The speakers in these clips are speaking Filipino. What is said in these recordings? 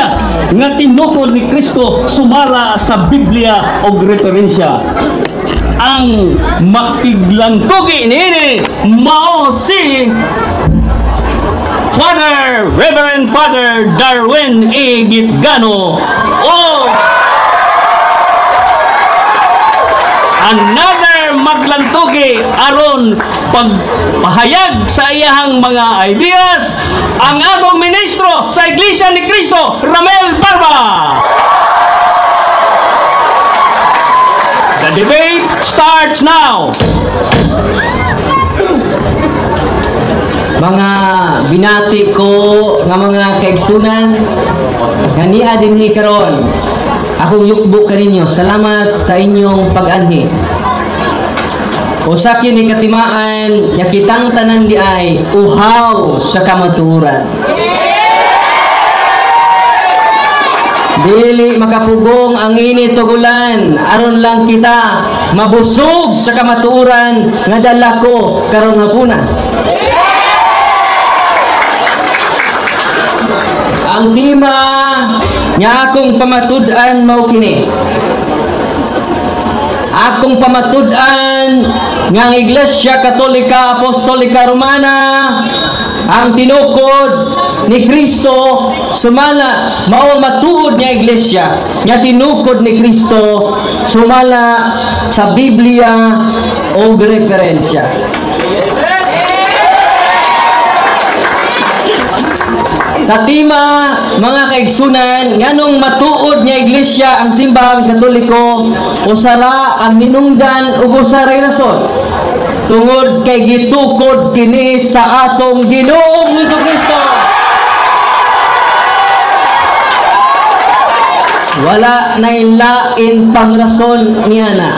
Biblia nga tinukod ni Kristo sumala sa Biblia og referensya. Ang makiglantugi nini mao si Reverend Father Darwin A. Gitgano o another maglantugi aron pagpahayag sa iyahang mga ideas ang atong ministro sa Iglesia ni Cristo, Ramel Barba. The debate starts now. Mga binati ko nga mga kaigsunan nga niya dinhi karon, akong yukbo kaninyo, salamat sa inyong pag-anhi. Usa kini katimaan nga kitang tanan di ay uhaw sa kamatuoran. Dili makapugong ang init tugulan aron lang kita mabusog sa kamatuoran nga dala ko karon hapuna. Ang tema nga akong pamatud-an mao kini. Akong pamatud-an nga ang Iglesia Katolika Apostolika Romana ang tinukod ni Kristo sumala mao matuod nga iglesia nga tinukod ni Kristo sumala sa Biblia o referensya. Sa tema mga kaigsunan nganong matuod nga iglesia ang simbahang Katoliko usara ang hinungdan ug usaray rason tungod kay gitukod kini sa atong Ginoong Jesucristo. Wala nay lain pang rason niya na.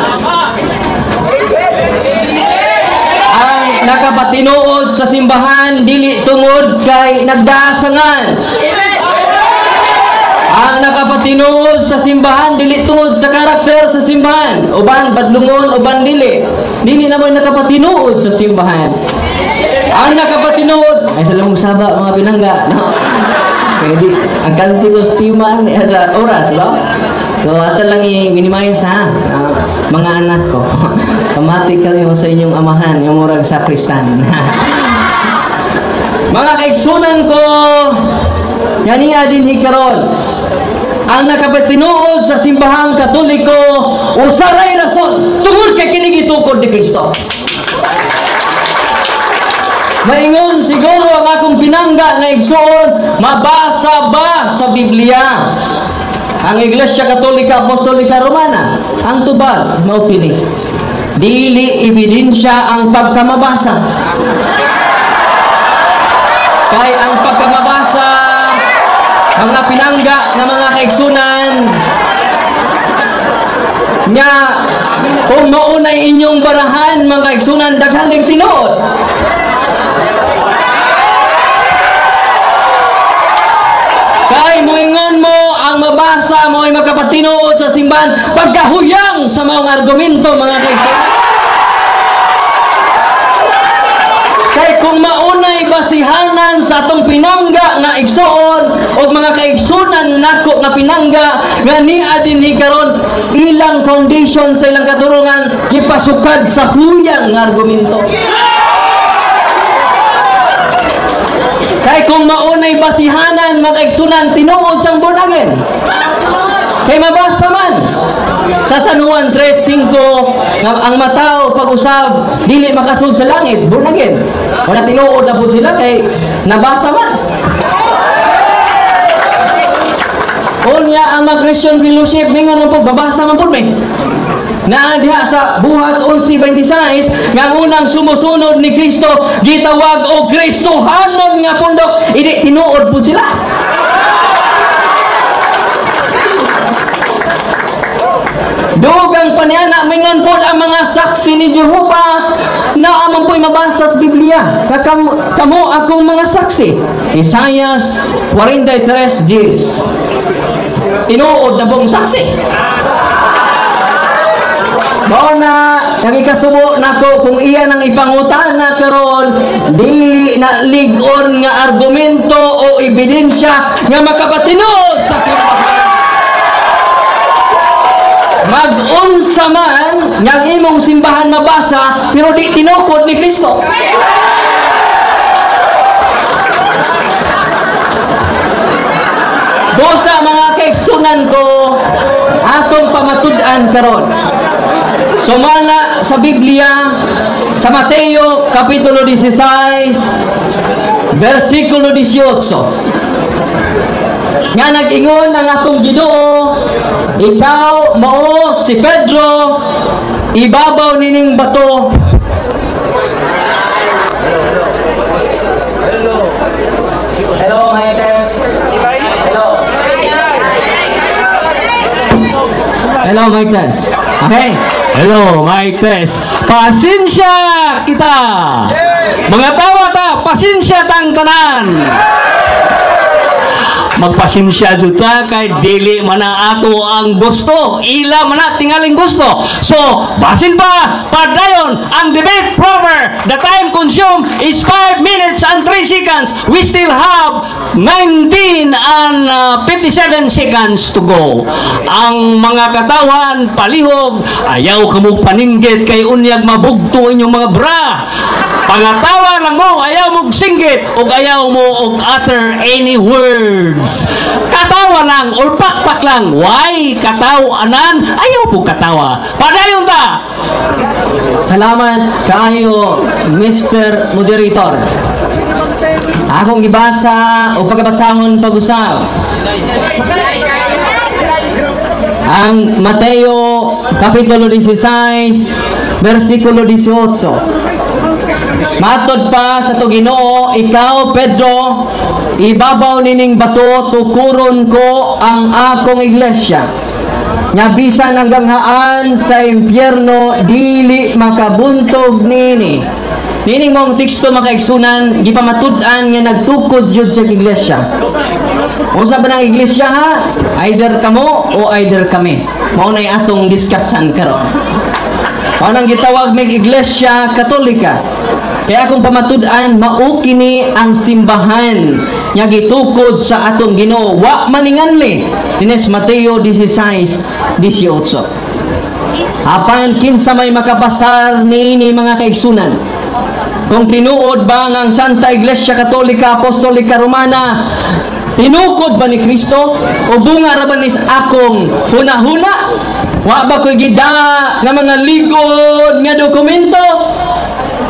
Ang nakapatinuod sa simbahan dili tungod kay nagdasangan. Ang nakapatinuod sa simbahan dili tungod sa karakter sa simbahan. Uban badlungon, uban dili. Dili naman nakapatinuod sa simbahan. Ang nakapatinuod ay sa lamang saba mga pinangga, no? Kaya ang kansilos timan sa oras, no? So ato lang i-minimize ha, mga anak ko. Pamati kayo sa inyong amahan, yung murag sa Kristan. Mga kaigsunan ko, ganiya din hikaron. Ang nakapatinuod sa simbahang Katoliko usaray rason tungod kay kini gitukod ni Kristo. Maingon siguro ang akong pinangga na igsoon, mabasa ba sa Biblia ang Iglesia Katolika Apostolika Romana? Ang tubag mao kini, dili ebidensya ang pagkamabasa. Kay ang pagkamabasa mga pinangga ng mga kaigsunan nga kung maunay inyong barahan mga kaigsunan daghan ning tinuod. Kay moingon mo ang mabasa mo ay magkapatinuod sa simbahan pagkahuyang sa mga argumento mga kaigsunan. Kay kung maunay basihanan sa atong pinangga nga igsoon o mga kaigsunan nako nga pinangga nga niya dinhi karon ilang foundation sa ilang katurungan gipasukad sa huyang nga argumento. Kay kung maunay basihanan mga kaigsunan tinuod sang born again. Kay mabasa man sa San Juan 3:5 ang matao pag-usab dili makasud sa langit, born again. Wala tinuod na po sila kay nabasa man. Unya ang mga Christian fellowship mingon po babasa man po may. Na diha sa Buhat 11:26 nga unang sumusunod ni Kristo gitawag og Kristohanon nga pundok, idi tinuod po sila. Dugang paniana mingon po ang mga saksi ni Jehova na amang po'y mabasa sa Biblia. Kamo akong mga saksi. Isaias 43:10. Tinuod na pong saksi. Bawa na Ang ikasubo nako kung iyan ang ipangutana karon dili na lig-on nga argumento o ebidensya nga makapatinuod sa simbahan. Mag-unsa man nga imong simbahan mabasa pero di tinukod ni Kristo. Dosa mga kaigsunan ko atong pamatud-an karon. Sumala sa Biblia sa Mateo kapitulo 16 versikulo 18 nga nag-ingon ang atong Ginoo, ikaw mao si Pedro, ibabaw nining bato. Hello, Maites. Hello, Maites. Okay. Hello, Mike Tess. Pasensya kita. Mga tawa ta, pasensya tang tanan. Magpasensya juta kay dili man na ato ang gusto, ila man na tingaling gusto. So basin pa padayon ang debate proper. The time consumed is 5 minutes and 3 seconds. We still have 19 and 57 seconds to go. Ang mga katawan palihog, ayaw kamog paninggit kay unyag mabugto inyong mga bra. Pangatawa lang mo, ayaw mong singgit o ayaw mo og utter any words. Katawa lang or pakpak lang. Why? Katawanan? Ayaw po katawa. Padayon ta! Salamat kaayo, Mr. Moderator. Akong gibasa o pagkabasahon pag-usap. Ang Mateo kapitulo 16 versikulo 18. Matod pa sa to Ginoo, ikaw Pedro, ibabaw nining bato tukuron ko ang akong iglesia. Nya bisan hanggang haan sa impyerno dili makabuntog nini. Nining mong teksto makaigsunan gipamatud-an nga nagtukod jud sa iglesia. Unsa ba ng iglesia ha? Either kamo o either kami. Mao nay atong diskussan karon. Mao nang gitawag mig iglesia Katolika. Kaya kung pamatud-an mao kini ang simbahan nga gitukod sa atong Ginoo. Wa maninganli dinis Mateo 16:18. Apan kinsa may makapasar niini mga kaigsunan. Kung tinuod ba ang Santa Iglesia Katolika Apostolika Romana, tinukod ba ni Kristo o bunga ra ba ni akong huna-huna? Wa ba ko'y gida nga mga ligod nga dokumento?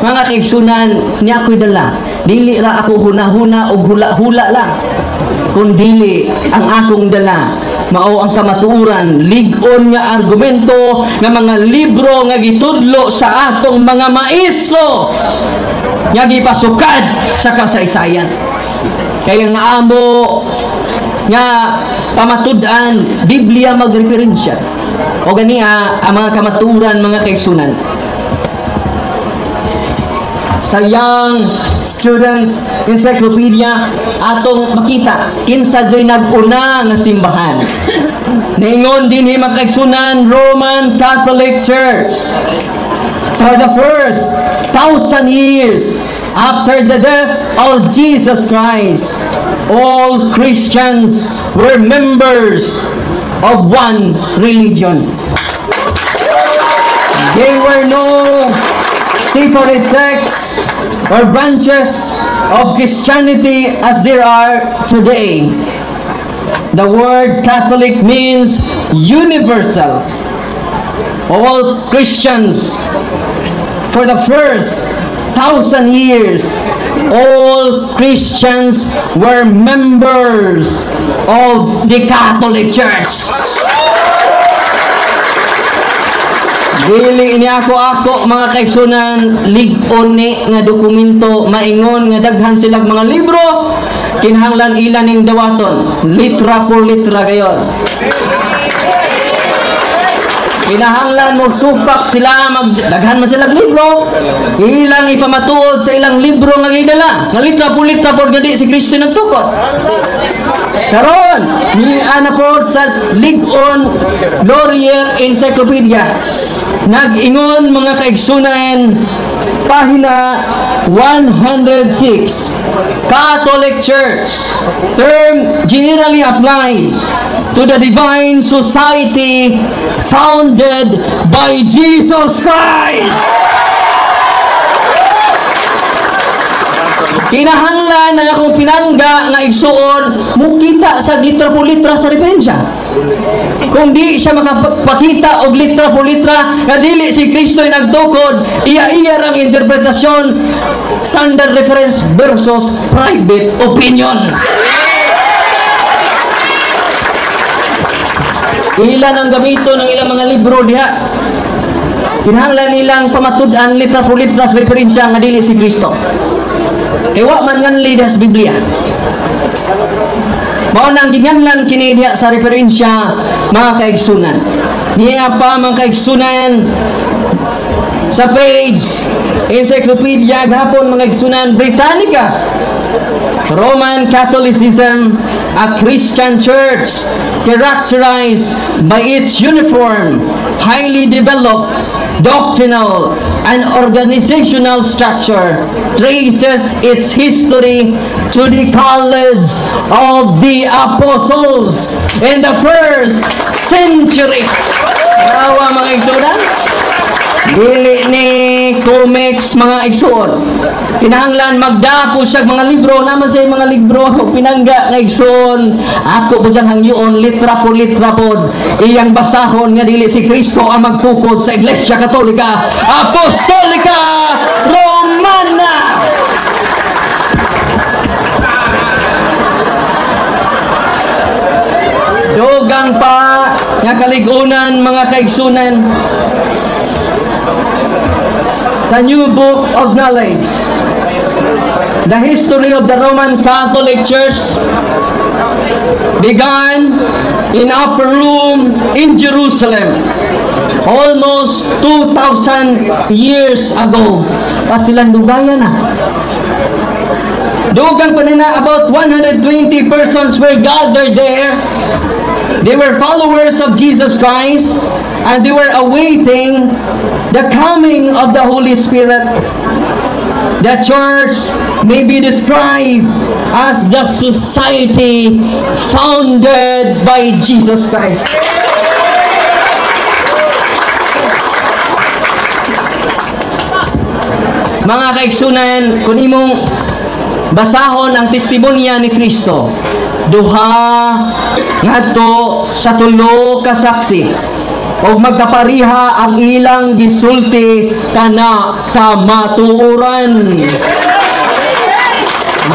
Mga kaigsunan, niya ako'y dala. Dili ra ako huna-huna o hula-hula lang. Kung dili ang akong dala, mao ang kamatuoran, lig-on nga argumento nga mga libro nga gitudlo sa atong mga maestro nga gipasukad sa kasaysayan. Kaya nga amo nga pamatud-an Biblia magreferensya. O ganiya ang mga kamaturan mga kaigsunan. Sa Young Students Encyclopedia atong makita kinsa joy nag-una nga simbahan. Ningon din makaigsunan Roman Catholic Church. For the first 1,000 years after the death of Jesus Christ, all Christians were members of one religion. There were no separate sects or branches of Christianity as there are today. The word Catholic means universal. All Christians for the first 1,000 years, all Christians were members of the Catholic Church. Dili ini ako mga kaigsunan lig-on ni nga dokumento maingon nga daghan silang mga libro kinahanglan ilan ning dawaton litra por litra gayon. kinahanglan mo supak sila, magdaghan man sila libro, ilang ipamatuod sa ilang libro nga gidala, nga litra po nga di si Kristo nagtukod. Karon, ni ana po sa Ligon Laurier Encyclopedia, nag-ingon mga kaigsunan, pahina 106, Catholic Church, term generally applied to the divine society founded by Jesus Christ. Kinahanglan na akong pinangga nga igsuon, mukita sa litra po litra sa referensya. Kung di siya makapakita og litra po litra nga dili si Kristo ay nagtukod, iya ang interpretasyon, standard reference versus private opinion. Ilan ang gamito ng ilang mga libro diha. Kinahanglan nilang pamatud-an litra po litra sa referensya nga dili si Kristo. Ewa man nganli sa Biblia. Mao nang ginganlan kini diha sa referensya mga kaigsunan. Niya pa mga kaigsunan sa page Encyclopedia gahapon mga kaigsunan Britannica. Roman Catholicism, a Christian church characterized by its uniform, highly developed doctrinal and organizational structure, traces its history to the College of the Apostles in the 1st century. Nawa mga igsunan, dili ni comics mga igsuon. Kinahanglan magdapo siya mga libro, naman sa mga libro ako pinangga nga igsuon. Ako po siyang hangyoon litra po iyang basahon nga dili si Kristo ang magtukod sa Iglesia Katolika Apostolika Romana. Dogang pa nga kaligunan mga kaigsunan sa New Book of Knowledge, the history of the Roman Catholic Church began in Upper Room in Jerusalem almost 2,000 years ago. Pastilan dugaya na. Dugang pa nila, about 120 persons were gathered there. They were followers of Jesus Christ and they were awaiting the coming of the Holy Spirit. The church may be described as the society founded by Jesus Christ. Mga kaigsunan, kung imong basahon ang testimonya ni Kristo, duha ngadto sa tulo ka saksi, o magkapariha ang ilang gisulti kana kamatuoran.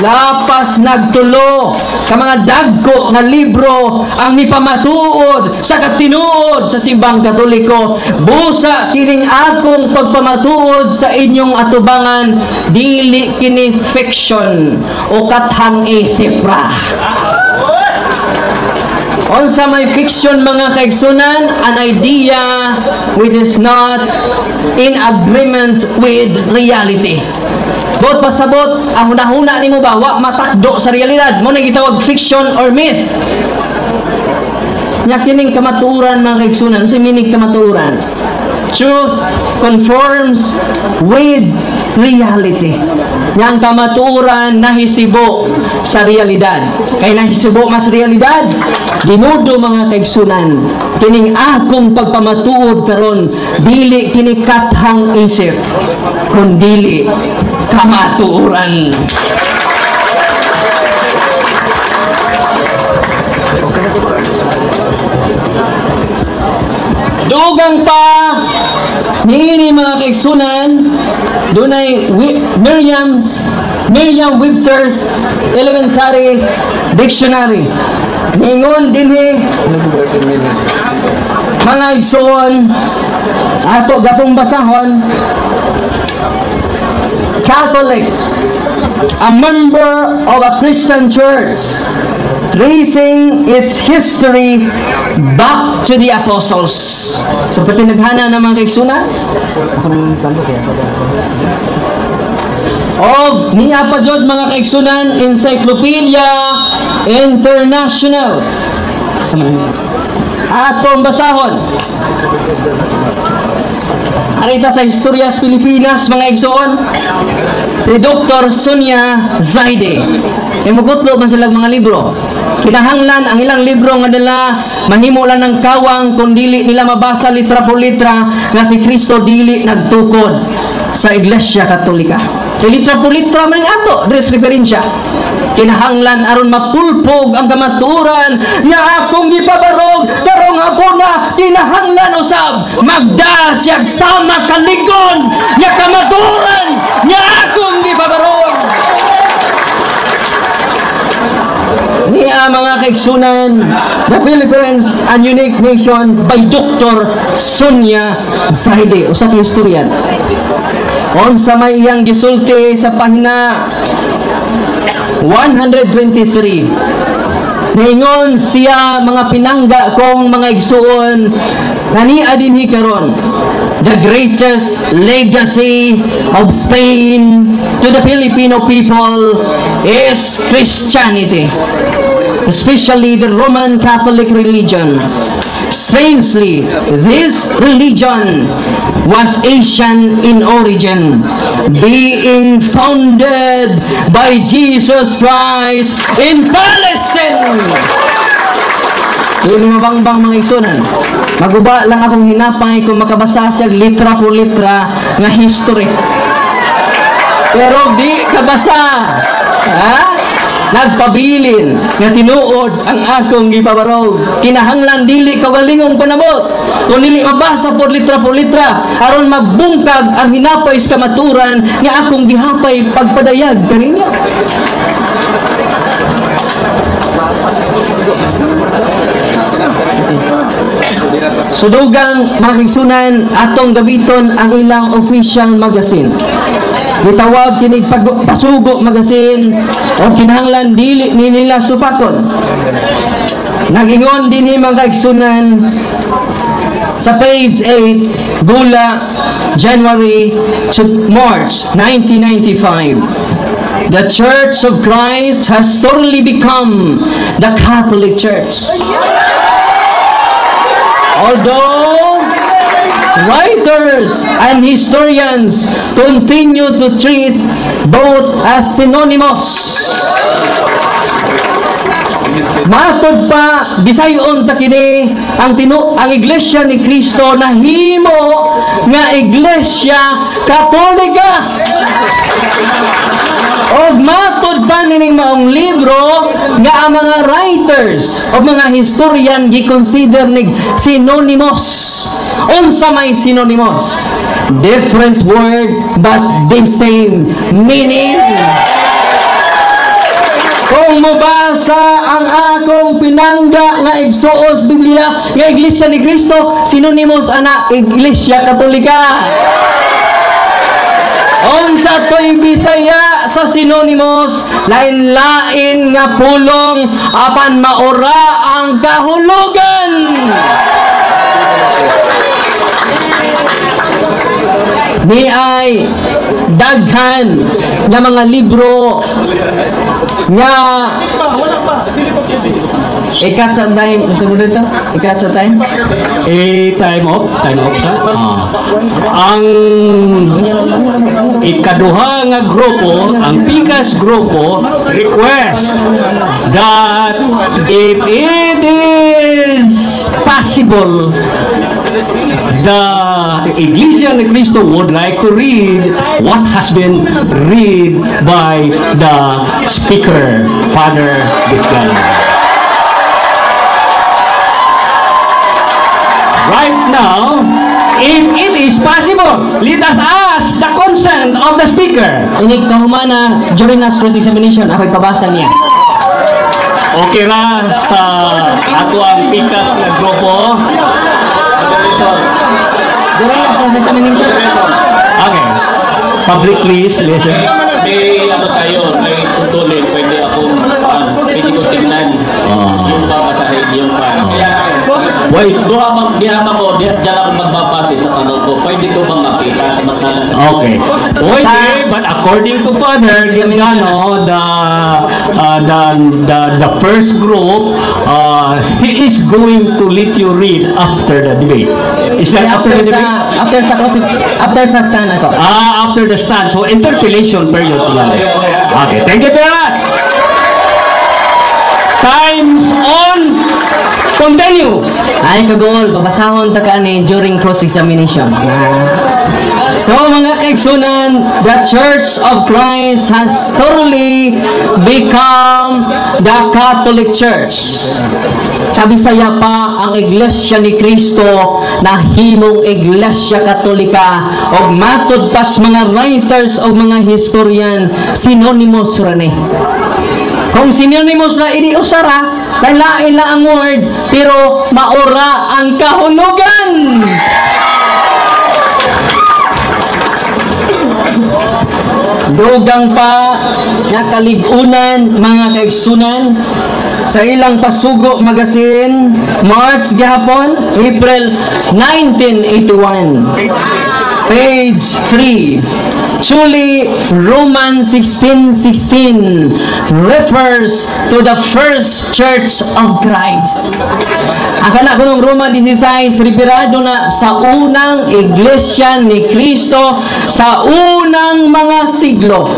Lapas nagtulo ka mga dagko nga libro ang mipamatuod sa katinuod sa simbang Katoliko. Busa kining akong pagpamatuod sa inyong atubangan, dili kini fiction o kathang isip ra. Unsa may fiction mga kaigsunan, an idea which is not in agreement with reality. Bot pasabot ang hunahuna nimo ba wa matakdo sa realidad, mo na gitawag fiction or myth. Nya kining kamatuoran mga kaigsunan, sa meaning kamatuoran, truth conforms with reality. Yang kamatuoran nahisibo sa realidad. Kay nahisibo mas realidad, dinudo mga kaigsunan, kining akong pagpamatuod karon dili kini kathang isip, kundi kamatuoran. Dugang pa niini mga kaigsunan, dunay Merriam-Webster's Elementary Dictionary. Ningon dinhi mga igsoon ato gapong basahon, Catholic a member of a Christian church, tracing its history back to the apostles. So, pati naghana ng mga kaigsunan. O, niya pa jud mga kaigsunan, Encyclopedia International. Atong basahon. Arita sa Historias Pilipinas, mga igsoon, si Dr. Sonia Zaide. E magutlo man silang mga libro. Kinahanglan ang ilang libro nga nila mahimo lang ng kawang kung dili nila mabasa litra por litra nga si Kristo dili nagtukod sa Iglesia Katolika. Kay litra por litra man ato res referensya. Kinahanglan aron mapulpog ang kamaturan nga akong gipabarog karong hapuna kinahanglan usab magdasyag sama kaligon nga kamaturan nga akong gipabarog. Niya mga kaigsunan, the Philippines, a unique nation by Dr. Sonia Zaide, usa ka historian. Unsa may iyang gisulti sa pahina 123. Naingon siya mga pinangga kong mga igsuon nania dinhi karon. The greatest legacy of Spain to the Filipino people is Christianity, especially the Roman Catholic religion. Strangely, this religion was Asian in origin, being founded by Jesus Christ in Palestine. Yung mabangbang mga isunan, maguba lang akong hinapay kung makabasa siya litra po litra nga history. Pero di kabasa. Ha? Nagpabilin nga tinuod ang akong gipabarog. Kinahanglan dili kagalingong panabot. Kung dili mabasa por litra aron mabungkag ang hinapay sa kamaturan nga akong gihapay pagpadayag kaniya. Sudugang mga kaigsunan atong gabiton ang ilang official magazine. Gitawag kinig pasugo magasin o kinahanglan dili ni nila supakon. Nagingon din ni mga kaigsunan sa page 8 Gula January to March 1995. The Church of Christ has thoroughly become the Catholic Church. Although writers and historians continue to treat both as synonymous. Matod pa bisayon ta kini ang Iglesia ni Kristo na himo nga Iglesia Katolika. O matod pa nining maong libro nga ang mga writers o mga historian gi-consider nig synonymous. Unsa may synonymous? Different word but the same meaning. Kung mabasa ang akong pinangga nga igsuos Biblia nga Iglesia ni Kristo, synonymous ana Iglesia Katolika. Unsa to'y Bisaya sa synonymous, lain-lain nga pulong apan maura ang kahulugan. Di ay daghan nga mga libro nga ikat sa time. Nasa mo dito? Ikat sa time? Time off sa? Ang ikaduha nga grupo, ang Pikas grupo, request that if it is possible, the Iglesia ni Cristo would like to read what has been read by the speaker, Father Bitgan. Right now, if it is possible, let us ask the consent of the speaker. Inig kahumana during last cross-examination, ako'y pabasa niya. Okay ra sa ato ang Pikas na grupo. During last cross-examination. Okay. Public, please, listen. May ano tayo, may tutuloy, pwede akong, pwede ko tingnan yung papasahin, yung parang. Wait. Diyan ako magbabase sa tanong ko, pwede ko bang makita sa matalan? Okay. Pwede, but according to Father Gimgano, the first group, he is going to let you read after the debate. Is that after the debate? After sa stand ako. After the stand. So, interpellation period. Okay, thank you very much. Time's on. Continue. Ay kagol, babasahon ta kani during cross-examination. So mga kaigsunan, the Church of Christ has thoroughly become the Catholic Church. Sabi saya pa, ang Iglesia ni Kristo na himong Iglesia Katolika o matod pas mga writers o mga historian, synonymous rani. Kung synonymous na ini usara, lain na ang word, pero maura ang kahulugan. Dugang pa nga kaligunan mga kaigsunan sa ilang Pasugo Magazine, March gihapon, April 1981. Page 3. Truly, Romans 16:16 refers to the first Church of Christ. Ang kana kunong Roma 16 referado na sa unang Iglesia ni Kristo sa unang mga siglo.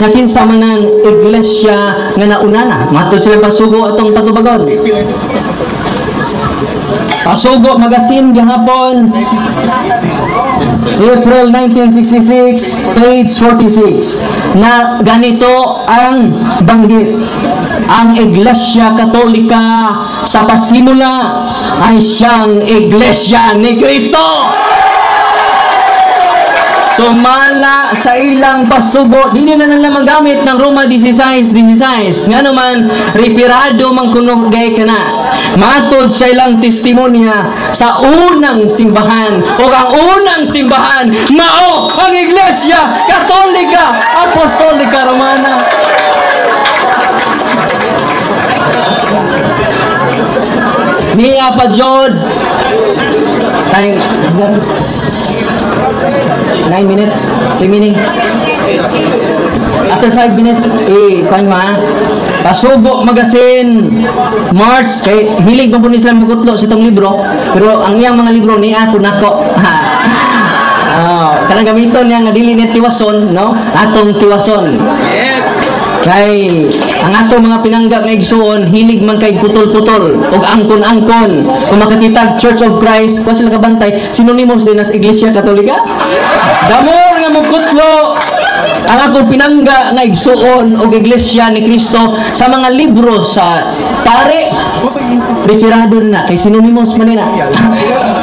Nakin sa manang Iglesia nga nauna na. Matod sila Pasugo atong patubagon. Pasugo Magazine gihapon, April 1966, page 46, na ganito ang banggit. Ang Iglesia Katolika sa pasimula ay siyang Iglesia ni Kristo. Sumala sa ilang Pasugo, dili na nila magamit ng Roma 16. Nga naman, referado man kuno gay kana. Matod sa ilang testimonya sa unang simbahan o ang unang simbahan mao ang Iglesia Katolika Apostolika Romana. Niya pa jod 9 minutes remaining. After 5 minutes, kuhan mo Pasugo Magazine, March, kay hilig pa po ni Islam Bukutlo sa itong libro, pero ang iyang mga libro ni ako nako. Kanang gamiton niya nga dili ni tiwason, no? Atong tiwason. Kay ang atong mga pinanggap nga igsuon hilig man kay putol-putol ug angkon-angkon. Kung makakita Church of Christ, kuha sila kabantay, synonymous din as Iglesia Katolika. Damor nga mukutlo ang akong pinangga na igsuon o Iglesia ni Kristo sa mga libro sa pare, retirado na kay synonymous man nila.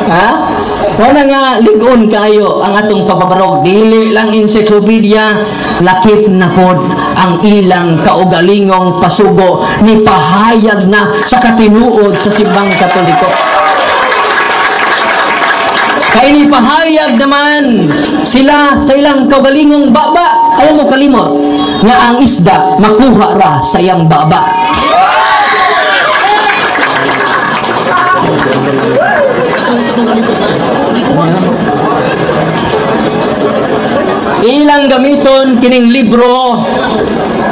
Ha? Wala nga ligon kayo ang atong papaparog. Dili lang encyclopedia, lakip na pod ang ilang kaugalingong pasugo ni pahayag na sa katinuod sa simbang Katoliko. Kaya ni pahayag naman sila sa ilang kaugalingong baba. Ayaw mo kalimot nga ang isda makuha ra sa iyang baba. Ilang gamiton kining libro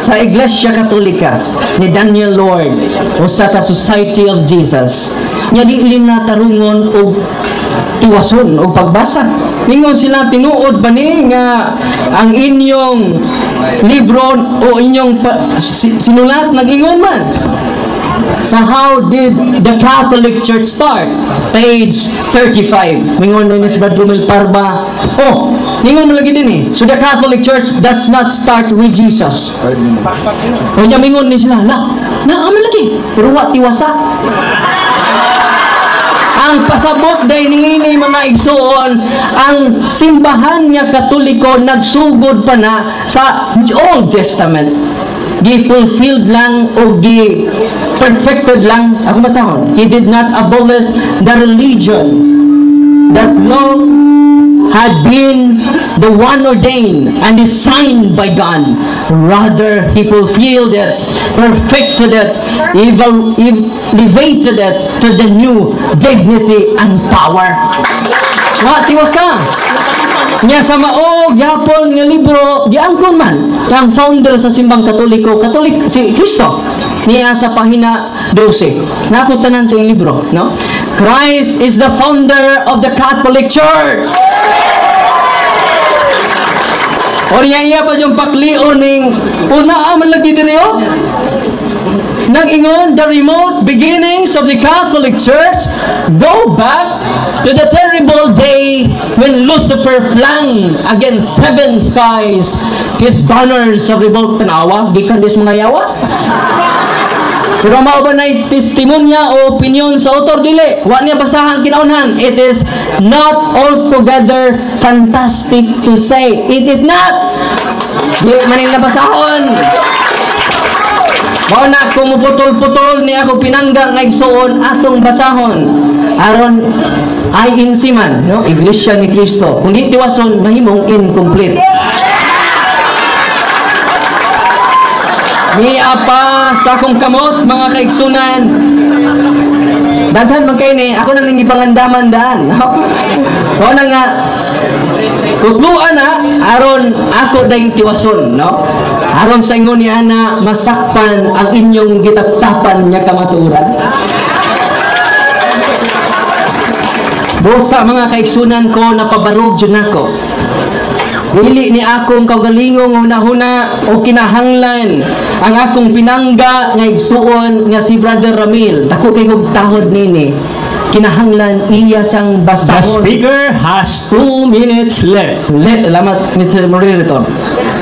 sa Iglesia Katolika ni Daniel Lord o sa The Society of Jesus. Nya di na tarungon og iwason o pagbasa. Ningon sila tinuod ba ni nga ang inyong libro o inyong sinulat nag-ingon man. So how did the Catholic Church start? Page 35. Mingon na si Badrumel Parba. Oh, mingon mo lagi din eh. So the Catholic Church does not start with Jesus. O niya mingon ni sila, aman lagi. Pero what tiwasa? Ang pasabot day ni mga igsuon, ang simbahan niya Katoliko nagsugod pa na sa Old Testament. Gi-fulfilled lang o gi-perfected lang. Ako masahon. He did not abolish the religion that long had been the one ordained and designed by God. Rather, He fulfilled it, perfected it, elevated it to the new dignity and power. Wa tiwasa. Nya sa maog yapon nga libro giangkon man ang founder sa simbang Katoliko, Katolik si Cristo. Niya sa pahina 12. Nako tanan sa libro, no? Christ is the founder of the Catholic Church. Orya iya pa yung paklion ning una man lagi diri oh. Nag-ingon, the remote beginnings of the Catholic Church go back to the terrible day when Lucifer flung against seven skies his banners of revolt. Tanawa, gikan dis mga yawa. Pero mao ba na testimonya o opinion sa author dili? Wa niya basahan kinaunan. It is not altogether fantastic to say. It is not. Di manila basahon. Mao na kung putol-putol ni ako pinangga nga igsuon atong basahon aron ay insiman, no? Iglesia ni Cristo. Kung di tiwason mahimong incomplete. Ni apa sa akong kamot mga kaigsunan. Daghan man kay ni ako nang gipangandaman daan. Mao na nga tutluan na aron ako dayong tiwason, no? Aron sa ingon ni ana masakpan ang inyong gitaptapan nya kamatuoran. Bosa mga kaigsunan ko napabarog jud nako. Dili ni akong kaugalingong hunahuna o kinahanglan ang akong pinangga nga igsuon nga si Brother Ramil. Dako kay kog tahod nini. Kinahanglan iya sang The basahon. speaker has 2 minutes left. Lamat Mr. Moderator.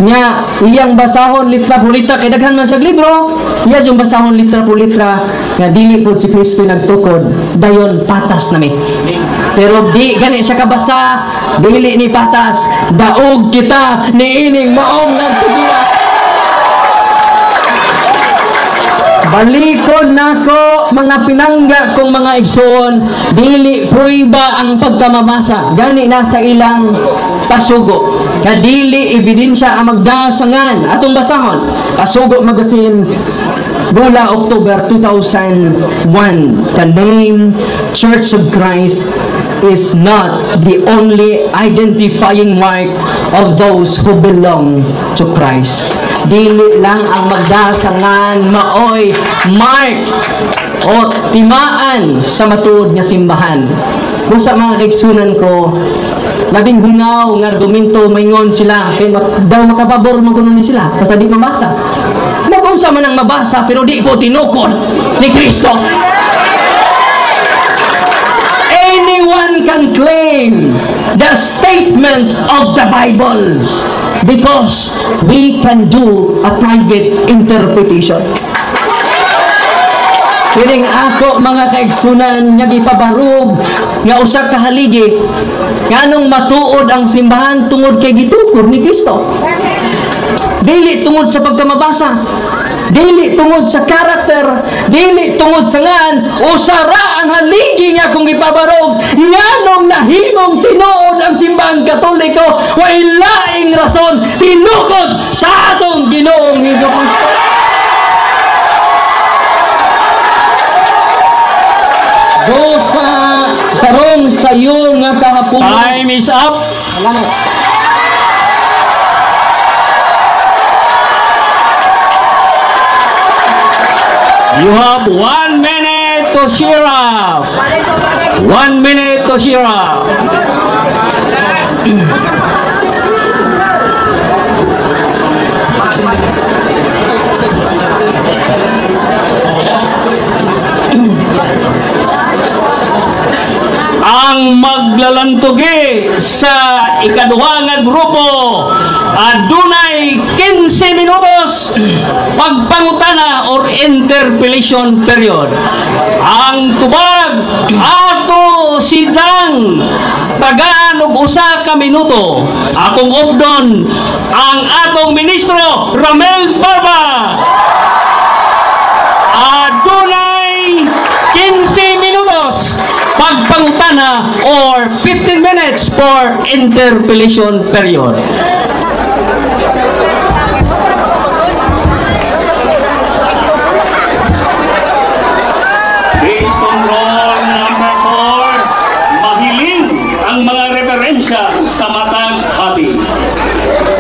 Nya iyang basahon litra por litra kay daghan man sa libro. Iya yung basahon litra por litra nga dili pud si Kristo nagtukod dayon patas nami. Pero di gani siya kabasa, dili ni patas, daog kita ni ining maong nagtugira. Balikod nako mga pinangga kong mga igsoon, dili pruiba ang pagkamabasa. Gani nasa ilang pasugo. Kadili ebidensya ang magdasangan atong basahon. Pasugo magazine Bula October 2001. The name Church of Christ is not the only identifying mark of those who belong to Christ. Dili lang ang magdasangan maoy mark o timaan sa matuod nga simbahan. Kung sa mga kaigsunan ko, labing hungaw nga argumento maingon sila kay daw makapabor man kuno ni sila basta di mabasa. Kung sa man ang mabasa pero di ko tinukod ni Kristo. Anyone can claim the statement of the Bible because we can do a private interpretation. Kining ako mga kaigsunan nga gipabarog nga usa ka haligi nganong matuod ang simbahan tungod kay gitukod ni Kristo. Dili tungod sa pagkamabasa, dili tungod sa karakter, dili tungod sa ngan usara ang haligi nga kung ipabarog nganong nahimong tinuod ang simbahang Katoliko way laing rason tinukod sa atong Ginoong Hesukristo. Dosa karon sa iyo nga kahapon. Time is up. Salamat. You have 1 minute to cheer up. 1 minute to cheer up. Ang maglalantugi sa ikaduha nga grupo adunay 15 minutos pagpangutana or interpellation period. Ang tubag ato si Jang tagaan og usa ka minuto. Akong updon ang atong ministro Ramel Barba. Adunay 15 minutos pagpangutana pangutana or 15 minutes for interpellation period. Based on roll number 4, mahiling ang mga referensya sa matang hati.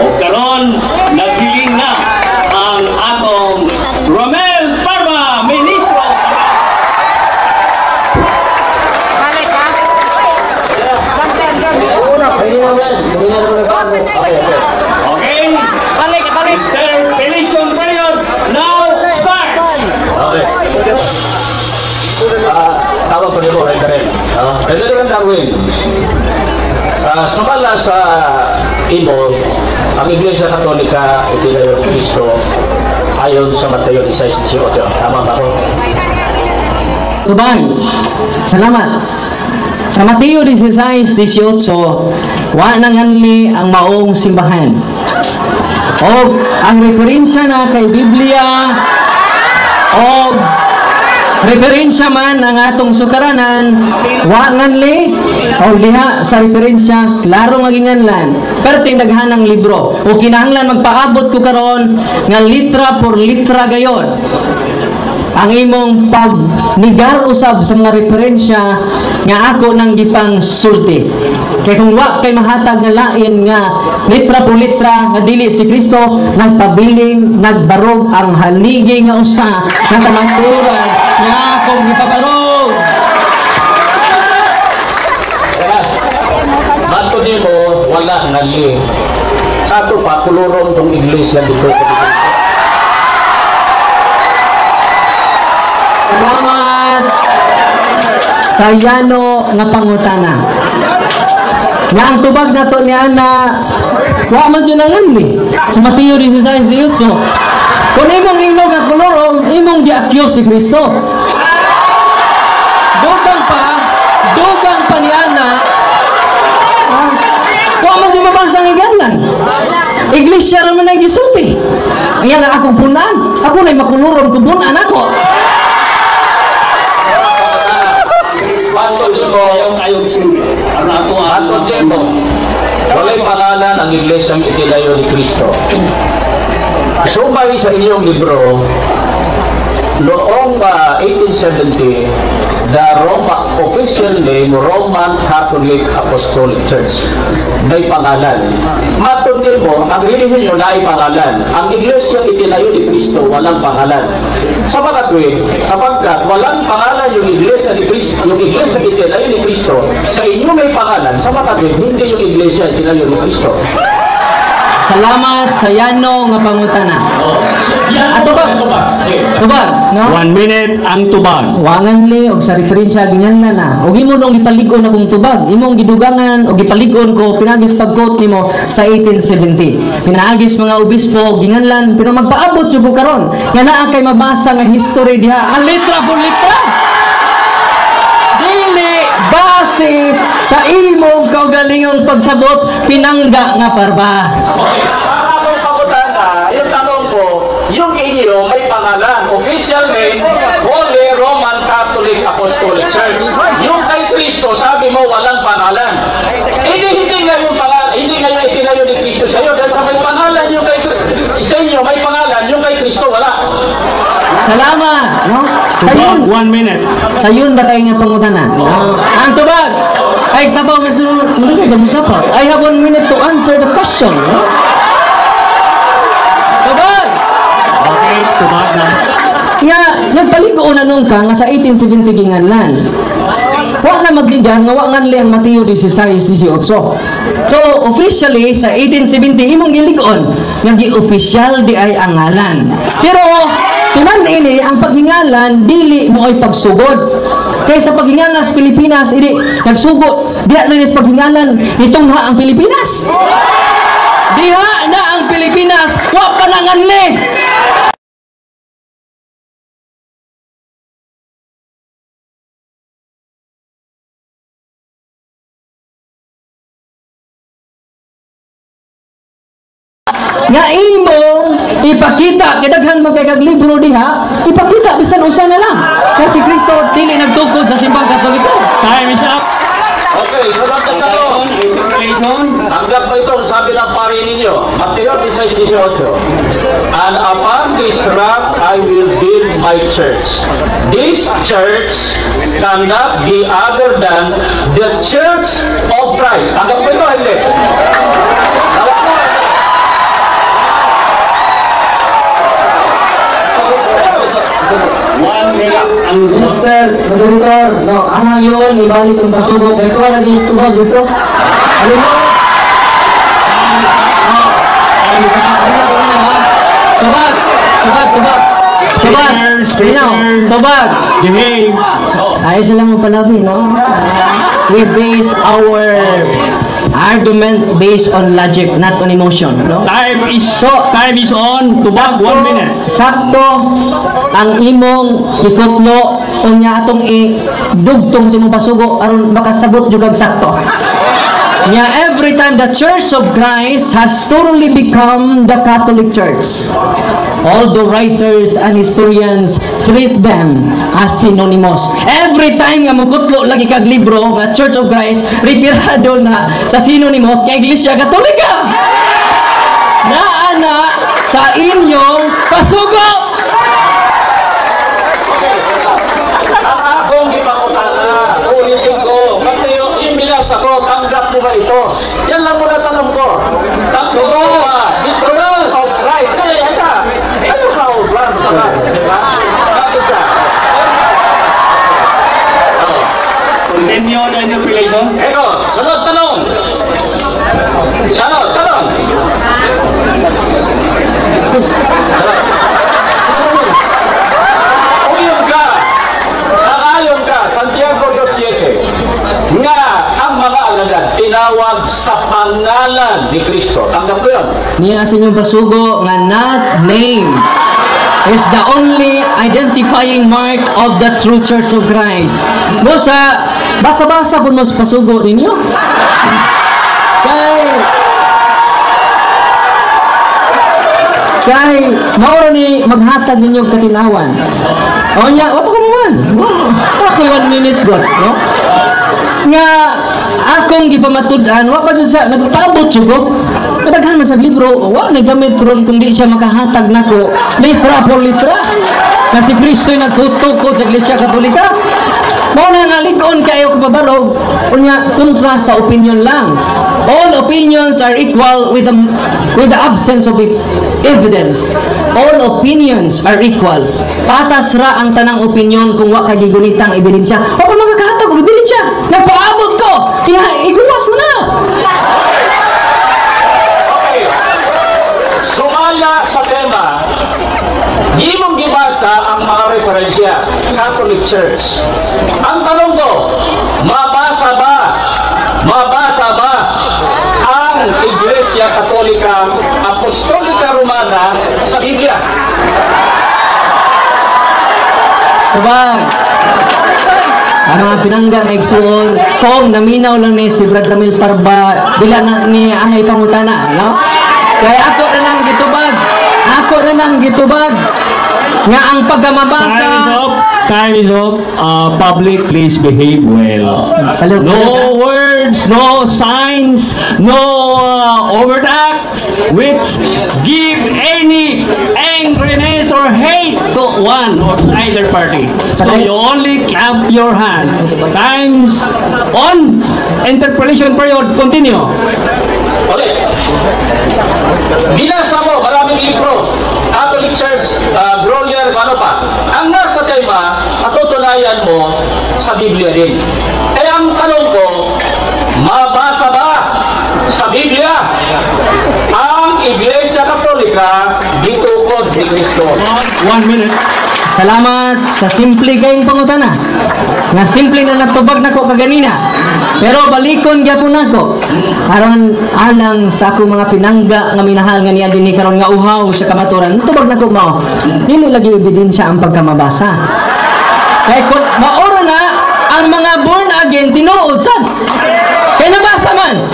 O karon, naghiling na ang atong Romel Parma, Ministro. Okay, interpellation period now starts. Okay. Tawag ko nito, Reverend. Reverend Darwin, sumala sa imo, ang Iglesia Katolika, Iglesia Cristo, ayon sa Mateo 16:18. Tama ba ko? Tubang, salamat. Sa Mateo 16:18, wa nanganli ang maong simbahan. O ang referensya na kay Biblia o referensya man ang atong sukaranan, wa nganli o diha sa referensya klaro nga ginganlan. Pero tinaghanang libro o kinahanglan magpaabot ko karon nga litra por litra gayon ang imong pagnigar usab sa mga referensya nga ako nang gipang sulti. Kaya kung wa kay mahatag nga lain nga litra po litra nga dili si Kristo, nagpabiling nagbarog ang haligi nga usa nga kamangturan nga akong gipabarog. Mato nimo, wala ngali. Sa ato pa, kulurong tong iglesia dito. Salamat sa yano nga pangutana. Nga ang tubag na to ni Ana, wa man siya nanganli. Sa Mateo 16:18. Kung imong ilog at kulorong, imong gi-accuse si Kristo. Dugang pa ni Ana, wa man siya mabasa ng igalan. Iglesia raman na gisulti. Ayan na akong punan. Ako na'y makulurong kubunan ako. Ato dito, walay pangalan ang iglesyang itilayo ni Kristo. Sumay sa inyong libro, noong 1870, the official name Roman Catholic Apostolic Church. May pangalan. Matundin mo, ang relihiyon na ay pangalan. Ang iglesia itinayo ni Kristo, walang pangalan. Sapagkat walang pangalan yung iglesia ni Kristo, yung iglesia itinayo ni Kristo, sa inyo may pangalan. Sapagkat hindi yung iglesia itinayo ni Kristo. Salamat sa yano nga pangutana. At tubag, no? 1 minute ang tubag. Wangan li og sa referensya ginyanlan na. Og imo nung gipaligon akong tubag, imong gidugangan og gipaligon ko pinagis pagkot nimo sa 1870. Pinaagis mga obispo ginganlan pero magpaabot jud ko karon. Nga naa kay mabasa nga history diha. Ang litra por litra. Dili base sa imong kaugalingong pagsabot pinangga nga parba. Ang pagutana, yung tanong ko, yung inyo may pangalan, official name, Holy Roman Catholic Apostolic Church. Yung kay Kristo, sabi mo walang pangalan. Hindi nga yung pangalan, hindi nga yung itinayo ni Kristo sa iyo, dahil sa may pangalan yung kay sa inyo, may pangalan, yung kay Kristo wala. Salamat, no? Tubag, 1 minute. Sayon ba kayo nga pangutana? Ang tubag! Ay, sabaw, Mr. Muli kayo sabaw. I have 1 minute to answer the question. No? Tubag! Okay, tubag na. Nga, nagpaligoon na nung ka nga sa 1870 ginganlan. Wa na magligan nga wa nganli ang Mateo 16:18. So officially sa 1870 imong giligon nga gi-official di ay ang ngalan. Pero tuman ini ang paghingalan dili mo ay pagsugod. Kay sa paghingalan sa Pilipinas ini nagsugod. Diha na is paghingalan itong ang Pilipinas. Diha na ang Pilipinas wa pa nanganli. Nga imong ipakita kadaghan man kay kag libro diha, ipakita bisan usa na lang. Kasi Kristo dili nagtukod sa simbang Katoliko. Time is up. Okay, sunod na tanong. Hanggang po ito, sabi ng pari ninyo, Mateo 16:18. And upon this rock I will build my church. This church cannot be other than the church of Christ. Hanggang po ito, hindi. Tawag mo. Mr. Moderator, no, yun, ibalik ang pasubok. Kaya ko na din tubag dito. Alam mo? Tubag! Tubag! Behave. Ayos lang mo palabi, no? We base our argument based on logic, not on emotion, no? Time is on. Tubag, 1 minute. Sakto ang imong ikutlo unya atong idugtong sa imong pasugo aron makasabot jud og sakto. Yeah, every time the Church of Christ has totally become the Catholic Church. All the writers and historians treat them as synonymous. Every time nga mukutlo lagi kag libro nga Church of Christ, referado na sa synonymous kay Iglesia Katolika. Naana sa inyong pasugo. Ang akong ipakutana, ulitin ko, Mateo, iminas ako, tanggap mo ba ito? Yan lang muna tanong ko. Tanggap mo ba? The Church of Christ. Kaya, ano sa obran? Diba? Bakit ka? Continue the interpellation. Eko, sunod tanong. Sunod tanong. Sangayon ka, Santiago 2:7, nga ang mga alagad tinawag sa pangalan ni Kristo. Tanggap ko yun. Niya sa inyong pasugo nga not name is the only identifying mark of the true Church of Christ. Mo sa basa-basa po mo sa pasugo ninyo. Kay mauro ni maghatag ninyo katinawan. O nya, wala ko naman. Ako 1 minute god, no? Nga akong gipamatud-an, wa pa jud sa nagtabot jud ko. Kadaghan man sa libro, wa nagamit ron kung di siya makahatag nako litra por litra. Na si Kristo nagtutukod sa Iglesia Katolika. Mao na naligon kayo kababalog, unya kontra sa opinion lang. All opinions are equal with the absence of evidence. All opinions are equal. Patas ra ang tanang opinion kung wa kay gunitang ebidensya. O kung magkakahatag og ebidensya, nagpaabot ko. Iguwas na. Okay. Sumala sa tema, di mong gibasa ang mga referensya, Catholic Church. Ang tanong ko, mabasa ba ang Iglesia Katolika Apostolika Romana sa Biblia? Sabag. Ang mga pinanggang igsoon, kung naminaw lang ni si Brad Ramil Parba, bila na ni Anay Pangutana, no? Kaya ako rin ang gitubag. Nga ang pagkamabasa. Time is up. Public, please behave well. No words, no signs, no overt acts which give any angriness or hate to one or either party. So you only clap your hands. Time's on. Interpellation period. Continue. Ulit. Binasa mo, maraming libro. Catholic Church, Grolier, ano pa. Ang nasa tema, matutunayan mo sa Biblia din. Kaya ang tanong ko, mabasa ba sa Biblia ang Iglesia Katolika gitukod ni Kristo? 1 minute. Salamat sa simple kayong pangutana. Nga simple na natubag nako kaganina. Pero balikon gyapon nako. Aron anang sa ako mga pinangga nga minahal nga niya dinhi karon nga uhaw sa kamaturan. Tubag nako mao. Dili lagi ebidensya ang pagkamabasa. Kay kun maoro na ang mga born again tinuod sad. Kay nabasa man.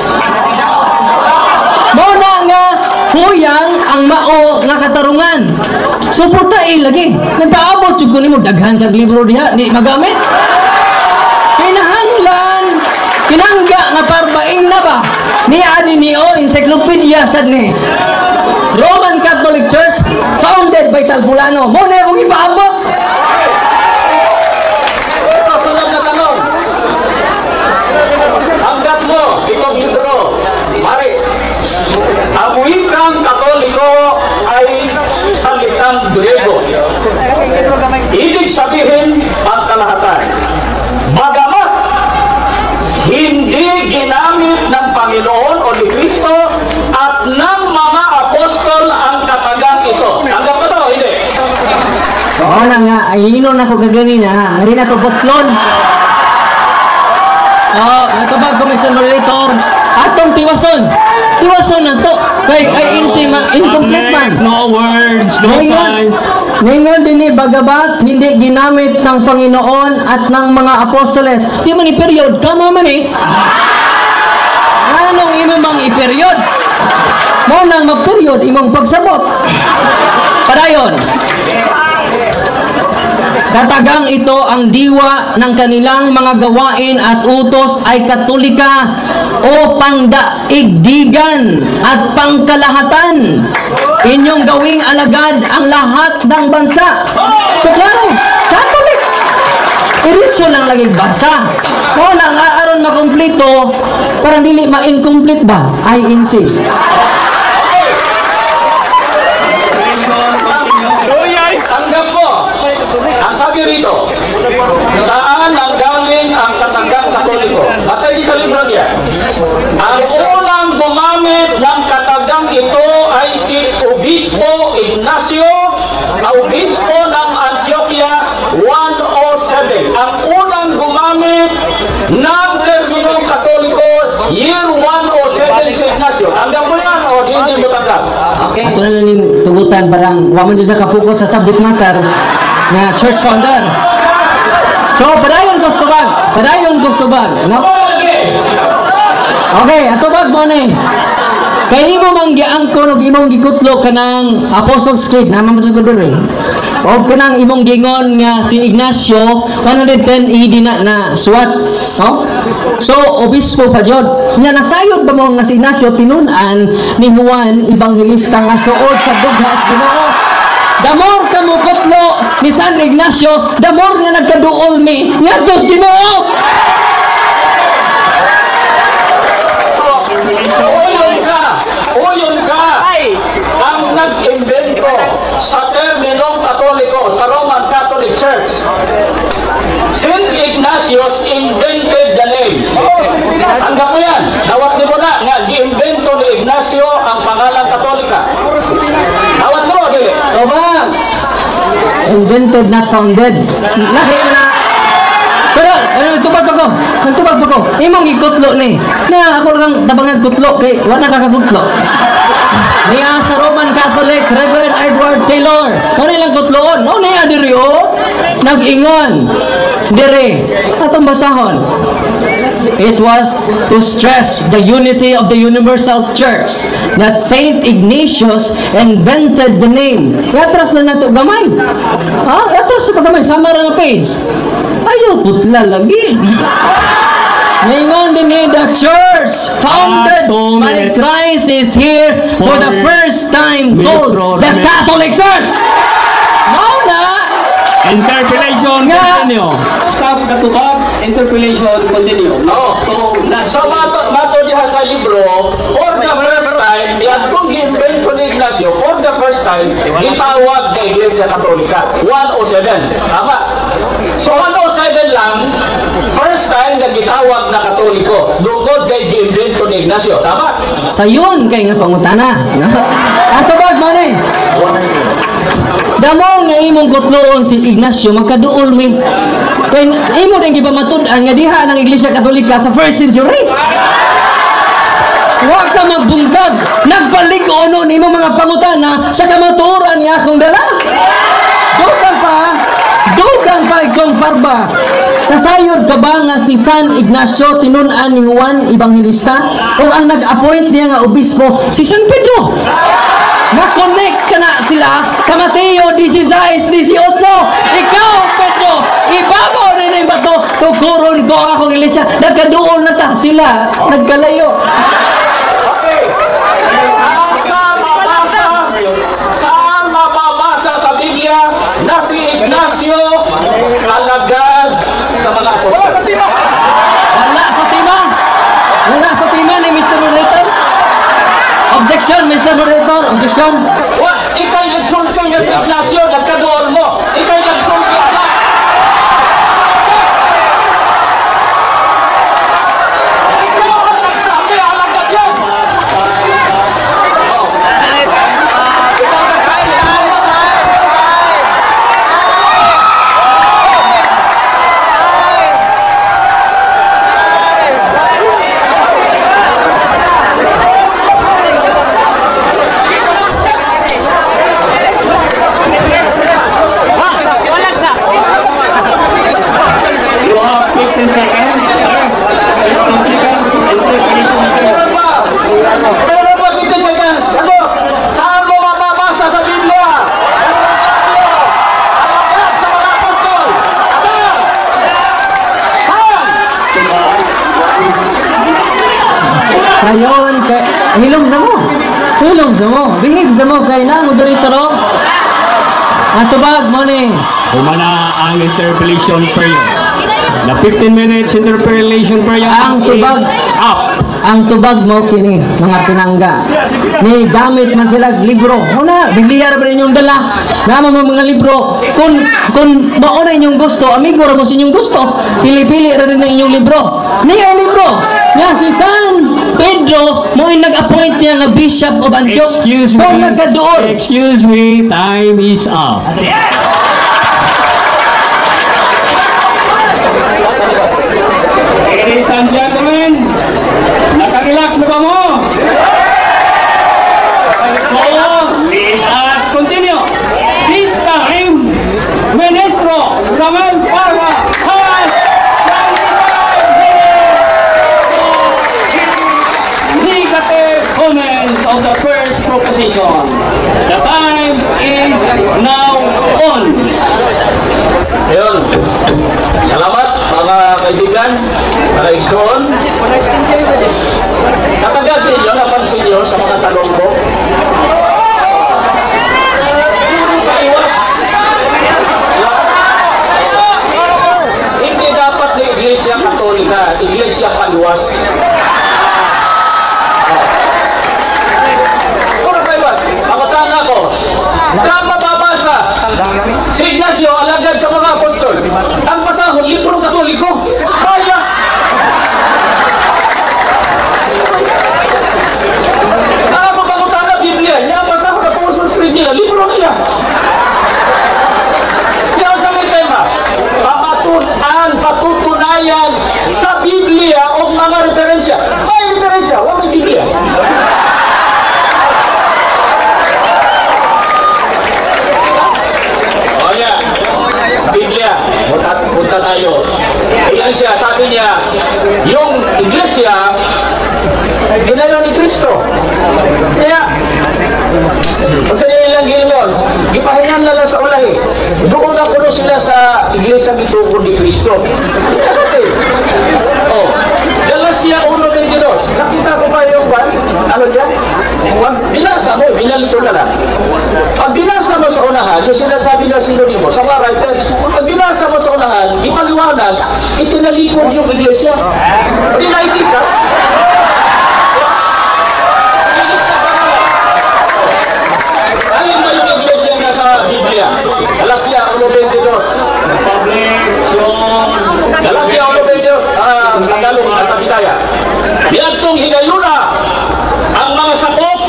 Mao na nga huyang ang mao nga katarungan. Suportahin lagi. Nagpaabot jud ko nimo daghan kag libro diha di magamit. Kinahanglan kinangga nga parbaing na ba? Ni ani ni o encyclopedia sad ni. Roman Catholic Church founded by Talpulano. Mo na akong ipaabot. Sunod na tanong. Hanggat mo, itong libro. Mari, ang wikang Katoliko ay salitang Grego. Ibig sabihin ang kalahatan. Bagamat hindi ginamit ng Panginoon o ni Kristo at ng mga apostol ang katagang ito. Tanggap ko to, hindi? Oo na nga, ay inon ako kaganina ha. Hindi na ito botlon. Oo, natubag ko may moderator. Atong tiwason. Tiwason na to. Kay incomplete man. No words, no signs. Ningon din ni Bagabat, hindi ginamit ng Panginoon at ng mga apostoles. Di man i-period, kama man eh. Anong imong mang i-period? Mo nang mag-period, imong pagsabot. Padayon. Katagang ito ang diwa ng kanilang mga gawain at utos ay Katolika o pangdaigdigan at pangkalahatan. Inyong gawing alagad ang lahat ng bansa. So klaro, Catholic. Iritso lang lagi bansa. O lang aron makomplito, parang dili ma-incomplete ba? INC. Tanggap mo. Ang sabi rito, saan nanggaling ang katagang Katoliko? At ay sa libro niya. Ang unang gumamit ng katagang ito ay si Obispo Ignacio, Obispo ng Antioquia 107. Ang unang gumamit ng terminong Katoliko, year 107 si Ignacio. Tanggap mo yan o hindi mo tanggap? Okay. Ito na lang yung tugutan, parang waman dyan sa ka-focus sa subject matter na church founder. So, padayon ko stubag. Padayon ko stubag. No? Okay, atubag mo na eh. Kaya mo manggiang ko nung imong gikutlo ka ng Apostles' Creed, naman sa kudur eh. O ka ng imong gingon nga si Ignacio, 110 AD na suwat. No? So, obispo pa yun. Nga nasayod ba mo nga si Ignacio, tinunan ni Juan, Evangelista nga suod sa dughas Ginoo. Damor ka mo kutlo ni San Ignacio, damor nga nagkaduol mi, nga dos Ginoo. Uyon ka ang nag-invento sa terminong Katoliko sa Roman Catholic Church. St. Ignatius invented the name. Tanggap mo yan. Nawat mo na nga gi-invento ni Ignacio ang pangalan Katolika. Nawat mo, dili. Tobag! Invented, not founded. Lahi na. Pero, nagtubag ako. Nagtubag ako. Imong ikutlo ni. Na ako lang tabangan kutlo. Kay, wala kakakutlo. Niya sa Roman Catholic, Reverend Edward Taylor. Ano nilang kutloon? No, niya diri o. Nag-ingon. Diri. Atong basahon. It was to stress the unity of the Universal Church that Saint Ignatius invented the name. Yatras na nato gamay. Ha? Yatras na gamay. Sama ra nga page. Ayaw putla lagi. Ngayon din the church founded by Christ is here for the first time called the Catholic Church. Now na. Interpellation continue. Stop katubag, interpellation continue. So, mato diha sa libro, for the first time, yan kung gi-invento ni Ignacio, for the first time, itawag na Iglesia Katolika. 107. Tama. So, 107 lang, first time na gitawag na Katoliko. Dugod kay gi-invento ni Ignacio. Tama. Sayon kay nga pangutana. Atubag man eh. Damo nga imong kutloon si Ignacio magkaduol mi. Kay imo din gipamatud-an nga diha ng Iglesia Katolika sa 1st century. Wa ka magbungkag, nagpalig-ono nimo mga pangutana sa kamatuoran nga akong dala. Dugang pa iksong farba. Nasayod ka ba nga si San Ignacio tinun-an ni Juan Evangelista o ang nag-appoint niya nga obispo si San Pedro? Na-connect ka na sila sa Mateo 16:18. Ikaw, Pedro, ibabaw na yung bato, tukuron ko ang akong iglesia. Nagkaduol na ta sila, nagkalayo. Okay. Saan mababasa sa Biblia na si Ignacio alagad sa mga apostol? Wala sa timang. Wala sa timang ni Mr. Moderator. Objection, Mr. Moderator. Objection. Ika'y nagsulti nga si Ignacio, nagkadoon mo. Ika'y nagsulti anak. Ikaw ang nagsabi, alagad yan. You have 15 seconds. 15 seconds. Pero ba, 15 seconds? Ano? Saan mo mababasa sa Biblia? Alagad sa mga apostol. Saan? Ngayon, hilong sa mo. Hilong sa mo. Bihig sa mo. Kaya na, Moderator. Ang tubag mo ni. Humana ang interpolation period. The 15 minutes interpolation period Ang tubag. is up. Ang tubag mo kini, mga pinangga. Ni gamit man sila libro. Una, Biblia ra ba inyong dala? Naman mo mga libro. Kung mao na inyong gusto, amigo ra mo sa inyong gusto. Pili-pili ra rin na inyong libro. Ni ang libro. Nga si San Pedro mo nag-appoint niya nga Bishop of Antioch. Excuse So me. nagkadoon. Excuse me. Time is up. Ladies and gentlemen, nakarelax na ba mo? So, let us continue. This time, Ministro Ramon Parra has 25 negative comments of the first proposition. The time is now on. Ayun. Salamat mga kaibigan, mga igsoon. Katagad ninyo, napansin nyo sa mga tanong ko. Paiwas. Hindi dapat na Iglesia Katolika, Iglesia Paliwas. Puro paiwas. Pagkatan ako. Saan mababasa? Si Ignacio, alagad sa mga apostol. Ang pasahon, librong Katoliko. Kaya! Nakapagpagutan na Biblia, niya ang pasahon na Apostles Creed nila, libro nila. Kaya sa may tema, patutunayan sa Biblia o mga referensya. May referensya, wala may Biblia. Biblia, punta tayo. Iyan siya, sabi niya, yung iglesia, ginawa ni Kristo. Kaya, kasi nilang ginayon, gipahingan na lang sa ulahi. Doon na kuno sila sa iglesia gitugon ni Kristo. Oh, Galacia 1:22. Nakita ko ba yung ban? Ano dyan? Binasa mo, binalito na lang. Pag binasa mo sa unahan, yung sinasabi na sinonimo sa mga writers, pag binasa mo sa unahan, ipaliwanag, itinalikod yung iglesia. Hindi na itikas. Ayun ba yung iglesia na sa Biblia? Galacia 1:22. Galacia 1:22. Tagalog at sa Bisaya. Diadtong higayuna ang mga sakop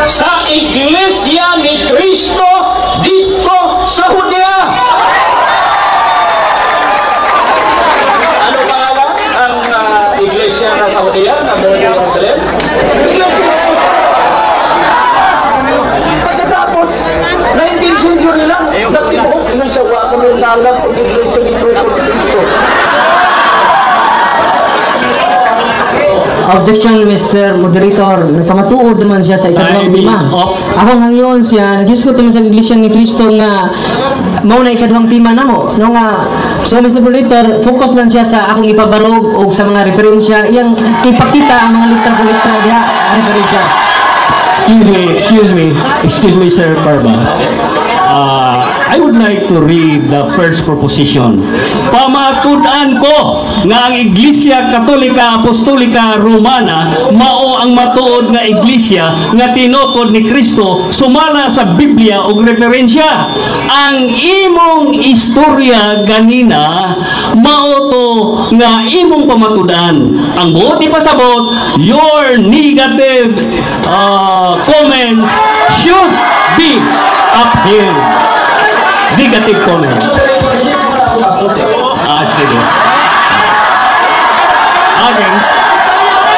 sa iglesia ni Kristo dito sa Judea. Ano pangalan ang iglesia na sa Judea na doon sa Jerusalem? Iglesia. Pagkatapos 19th century lang, nagtibuhok sila sa wakon ng nalang ang iglesia ni Kristo. Objection, Mr. Moderator. Nagpamatuod naman siya sa ikadwang Time tima. is up. Ako ngayon siya, nag-discuss naman sa Iglesia ni Cristo nga mao na ikadwang tima na mo. No nga, so Mr. Moderator, focus lang siya sa akong ipabarog o sa mga referensya. Iyang ipakita ang mga litra diha, referensya. Excuse me, Sir Barba. I would like to read the first proposition. Pamatudan ko nga ang Iglesia Katolika Apostolika Romana mao ang matuod nga iglesia nga tinutod ni Kristo sumala sa Biblia ug referensya. Ang imong istorya ganina mao to nga imong pamatudan. Ang buot ipasabot, your negative comments should be upheld. Negative comment. Sige. Okay.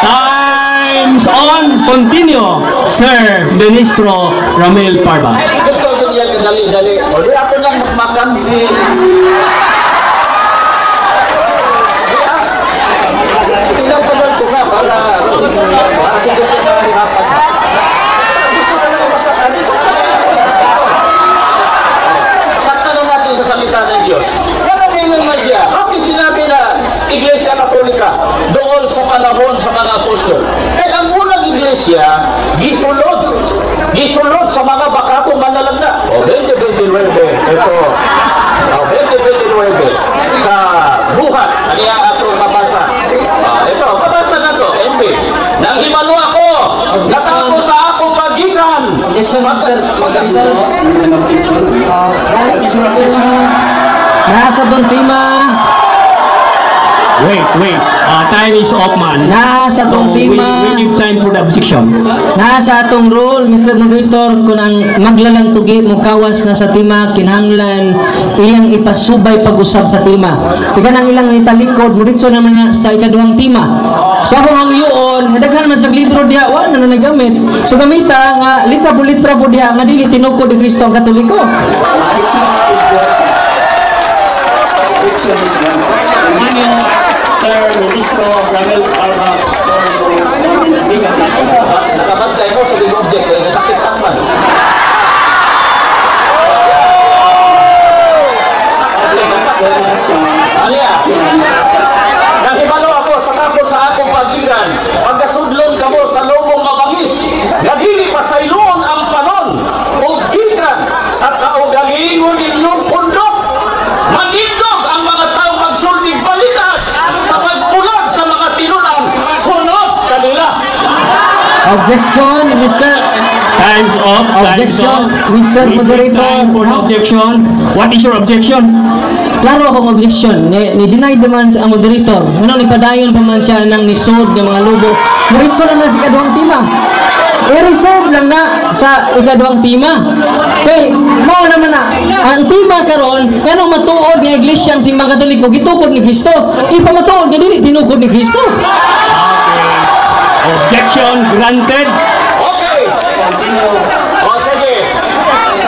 Time's on. Continue, Sir Ministro Ramil Parba. Gusto ko niya kadali-dali. O di ako nang makan. Tingnan ko lang ito nga para gusto na hirapan. Gusto ka lang masakan. Sakta na natin sa salita ng Diyos. Karamihan naman siya. Bakit sinabi na Iglesia Katolika doon sa panahon sa mga apostol? Kaya ang unang iglesia, gisulod sa mga bakatong manlalagna. O 2029, ito, 2029, sa buhat, kaya ako mabasa. Ito, mabasa na to, MP. Nang himalo ako, natako sa akong pagitan. Objection, Mr. Moderator. Nasa doon tima. Wait. Time is up, man. Nasa So, doon we tima. give time for the objection. Nasa atong rule, Mr. Moderator, kung ang maglalang tugi mo kawas na sa tima, kinahanglan iyang ipasubay pag-usab sa tima. Tika nang ilang italikod, muritso naman na sa ikaduhang tima. So ako ang yun, nadaghan man sa libro diya, wala na nagamit. So gamita nga, litra po diya, nga dili tinukod ni Kristo ang Katoliko. Sir Ministro Ramil Parba. Nakabantay ko sa object, nasakit ang man. Nahibalo ako sa akong pagigan. Pagkasudlon kamo sa lubong mabangis. Nadili pa sa iluon ang panon. O gigan sa kaugalingon ninyong pundok. Manindog ang mga taong magsulting balikan sa pagpulag sa mga tinunan. Sunod kanila. Objection, Mr. Time's up. Objection, Mr. We give Moderator. time for the objection. What is your objection? Klaro akong objection. Ni-deny naman sa moderator. Ano, nipadayon pa man siya ng nisod ng mga lubo. Muritso naman sa ikaduhang tima. I-reserve lang na sa ikaduhang tima. Kaya, mao naman na, ang tima karon, ano matuod ng iglesia ang simbang Katoliko, gitukod ni Kristo. Ipamatuod nga dili, tinukod ni Kristo. Objection granted. Okay. O sige.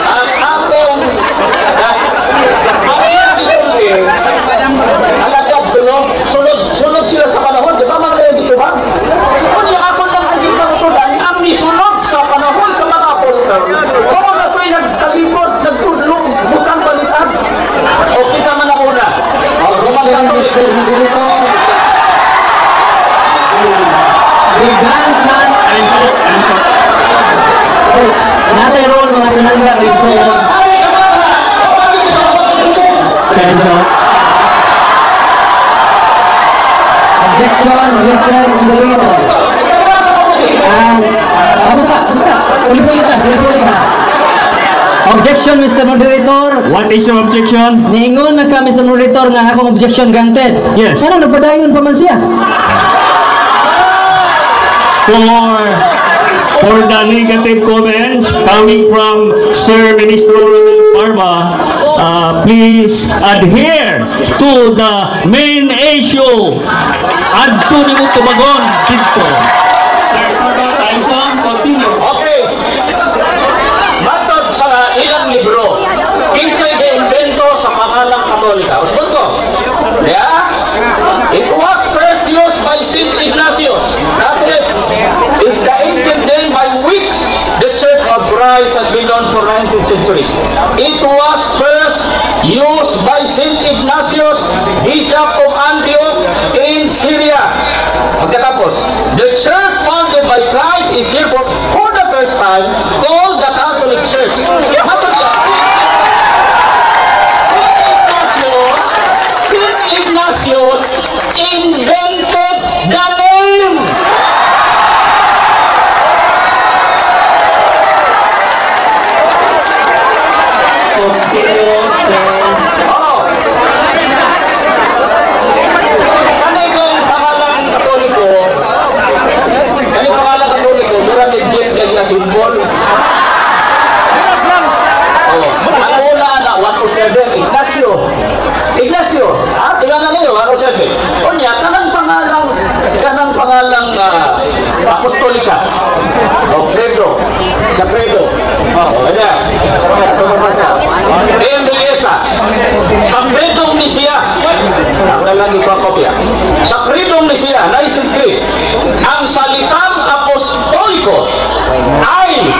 Ang akong isulti, alagad sunod sila sa panahon. Di ba mga dito ba? Kung ako lang kasi pangtudan, ang nisunod sa panahon sa mga apostol, kung ako'y nagtalipod, nagtudlong, butang balitan. O kinsa man ako na. Objection, Mr. Moderator. Gigantan. Natay role mga pinangga. Time's up. Objection, Mr. Moderator. Ulit ka. Objection, Mr. Moderator. What is your objection? Niingon na kami sa moderator nga akong objection granted. Yes. Ano, nagpadayon pa man siya. For the negative comments coming from Sir Ministro Parba, please adhere to the main issue. Adto ni mo tumagon dito. Sir Parba, time's on. Continue. Okay. Matod sa ilang libro, kinsay gi-invento sa pangalang Katolika. Usbon ko. Yeah? It was first used by St. Ignatius. Dati Christ has been known for 19 centuries. It was first used by Saint Ignatius, Bishop of Antioch in Syria. Pagkatapos, the church founded by Christ is therefore for the first time called the Catholic Church. Saint Ignatius invented the name. Simbol. Ang una na 107 Ignacio. Tingnan na niyo 107. Unya kanang pangalang apostolika. Pedro. Sa Pedro. Kanya. Emiliesa. Sa Pedro Misia. Wala lang ipakopya. Sa Pedro Misia, naisipin ang salitang apostoliko ay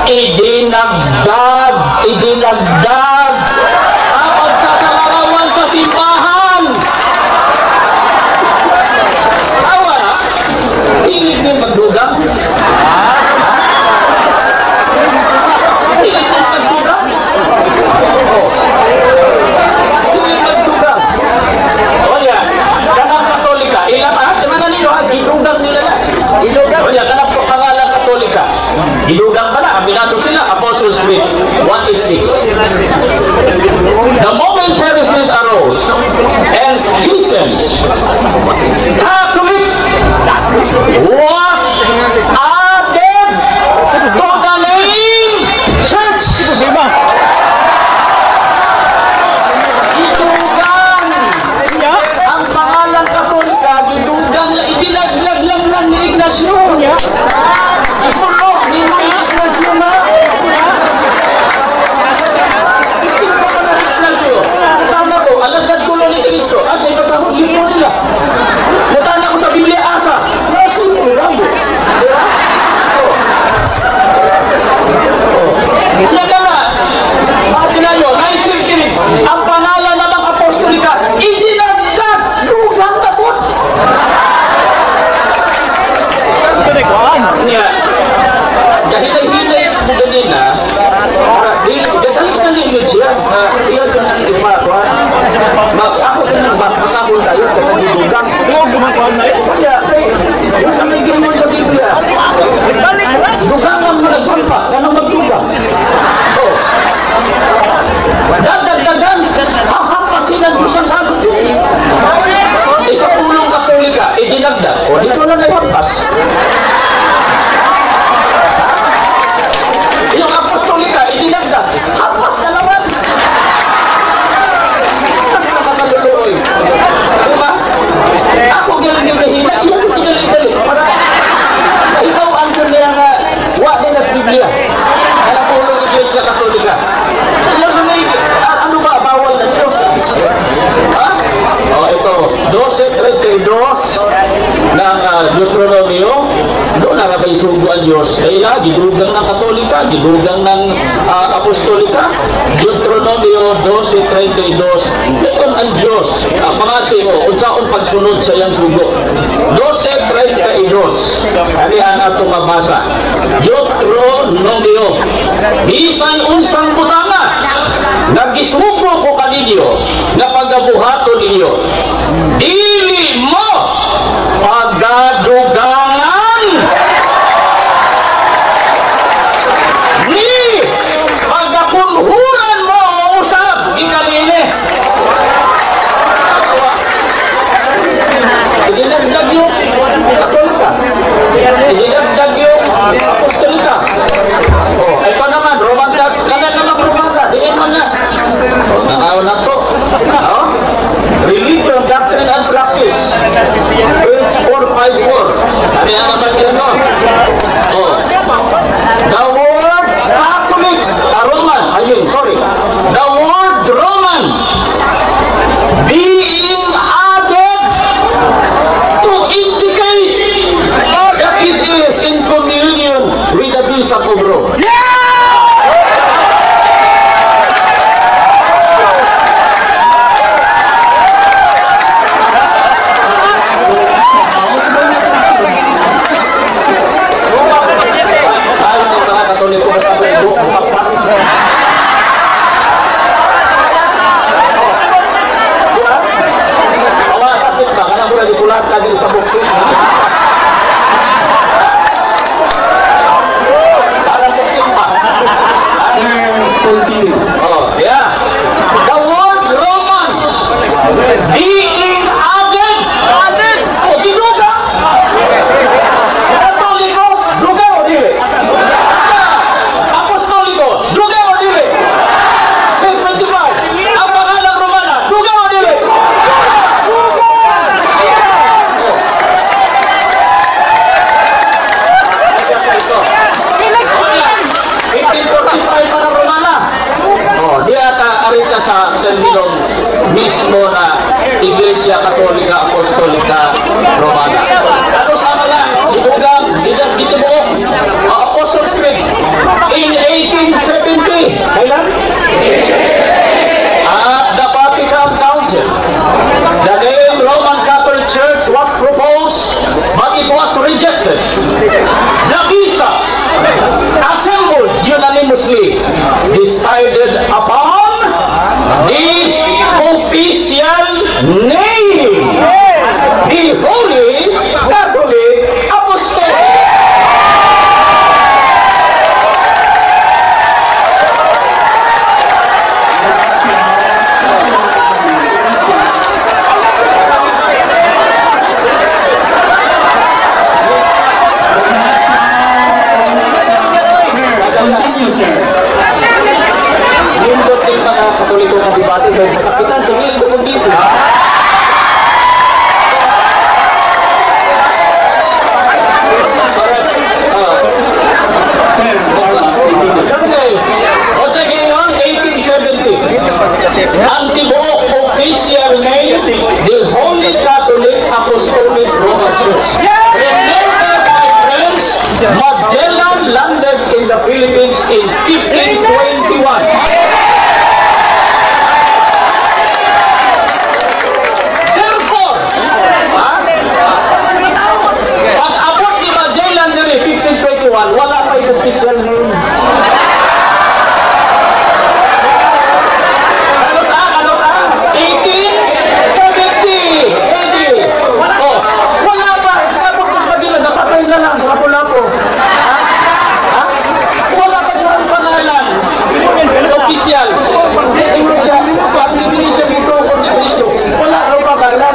idinagdag sa pagsasalarawan sa simbahan. Tawa na? Hilig din magdugang? Hilig din magdugang? Hilig magdugang. O yan, kanang Katolika. Ilang naman na ninyo, gidugang nila na. O yan, kanang pangalang Katolika. Gidugang pala, aminado sila, Apostles' Creed 186. The moment heresies arose and schisms, Catholic was added to the name Church. Gidugang ang pangalang Katolika, gidugang na idinaglag lang ni Ignacio. Alagad ko lang ni Cristo. Asa iba sa libro nila. Natala ko sa Biblia asa. Nasa yung rambo. Diba? Yan nga. Bakit nyo? Naisip kinig. Ang pangalan ng mga apostolika, idinagdag. Lugang tapot. Niya. Dahil ay hinay sa ganina, dahil yun siya. Iyan ko nang ipakuha. Ako din ang pasabol tayo kasi didugang. Gumagawa na yun. Kaya, yung sa may ginawa sa Biblia, dugangan mo nagpampa, ganang magdugang. Dadagdagan, hahampasin ang Diyos ang sagot yun. Isa pulong Katolika, idinagdag. O, dito na nagpampas. Yung apostolika, idinagdag. Hampas na naman. Kasi nakakaluluoy. Diba? Ako galing yung nahina, yung pinali-dali. Para ikaw ang kanya nga wala na sa Biblia. Kaya pulong ng Diyos sa Katolika. Ano ba? Bawal na Diyos. Ha? O, ito. 12:32 ng Deuteronomio. Doon na nga ba isugo ang Diyos? Kaya, gidugang ng Katolika, gidugang ng Apostolika. Deuteronomio 12:32. Ito ang Diyos. Pangati mo, unsaon pagsunod sa iyang sugo. 12:32. Kanihan na itong mabasa. Deuteronomio. Bisan unsang butanga, nagisugo ko kaninyo, na pagabuhato ninyo. Dili mo pagadugangan ni pagakunhuran mo usab ginalini. Idinagdag yung Katolika, idinagdag yung Apostolika. Ay pa naman Roman Catholic, diin man na. Nakaw na to. Religion, doctrine and practice. Page 454. Ano yan naman yan, no? The word Catholic, the word Roman being added to indicate that it is in communion with the Bishop of Rome. Yeah! decided upon this official name, the Holy Catholic Apostolic. Continue, sir. Yung dos din mga Katoliko kabibati dahil kasakitan sa ngilin ko dito. O sige yun, 1870. Ang tibuok official name, the Holy Catholic Apostolic Roman Church. Remember, my friends, Magellan landed in the Philippines in 1521. Therefore, pag-abot ni Magellan din 1521, wala pa yung official name. Ano sa? 1870. Oh, wala pa. Pag-abot ni Magellan, napatay na lang sa Lapu-Lapu. Wala pa yung pangalan. Official. Tingnan siya. Pag-ibigay siya dito kung di Kristo. Wala raw pangalan.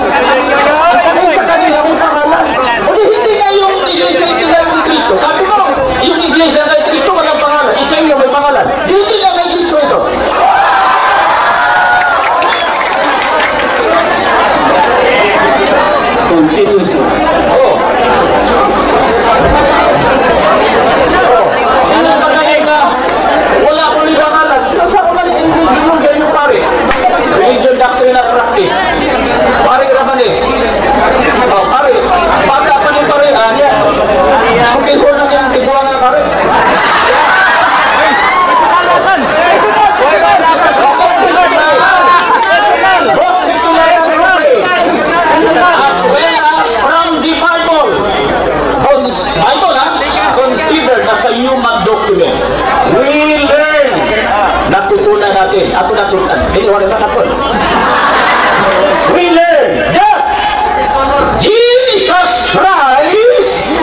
Sabi sa kanila ang pangalan. Hindi na yung iglesia ito ni Kristo. Sabi mo, yung iglesia kay Kristo walang pangalan. Isa yung may pangalan. Hindi na kay Kristo ito. Continue, sir. Oh. Ano ba kayo nga? Wala ko yung pangalan. Nasa ko lang yung sa inyo pare. Religion, doctrine at practice. Pare raman eh. Oh, pare. Bata pa rin pare. Yan. Sukiho na yung tibuha nga pare. As well as from the Bible. Bible, considered as a human document. We learn. Natutunan natin. Ako natutunan. Hindi, wala nakatun. We learn that Jesus Christ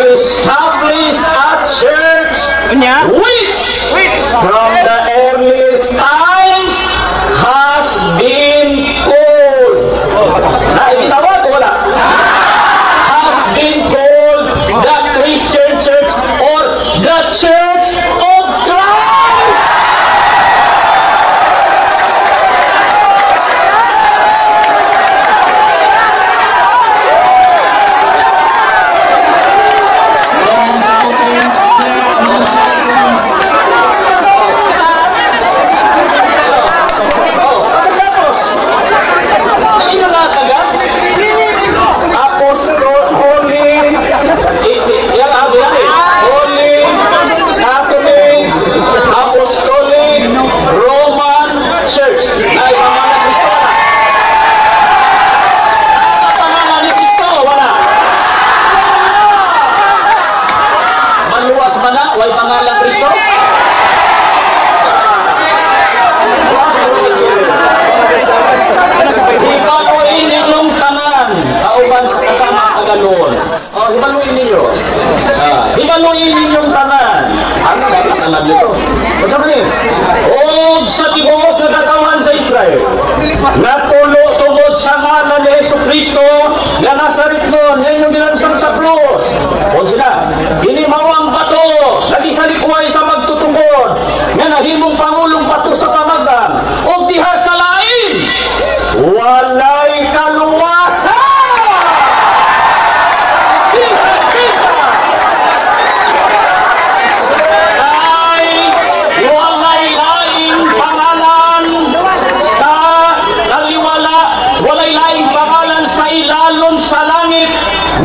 established a church which from the earliest times has been called. Naibitawag o wala? Has been called the Christian Church or the Church of Christ. Himaluin ninyong tanan. Ano dapat alam nito? Kasama niyo? O sa tibuok na katawan sa Israel, natulo tungod sa ngalan ni Jesu Cristo na Nazaretno, ninyong ginansang sa krus. O sila, hinimawang bato, lagi sa likuay sa magtutungkod, nga nahimong pangulong bato sa pamagan, o diha sa lain, walay kaluwasan!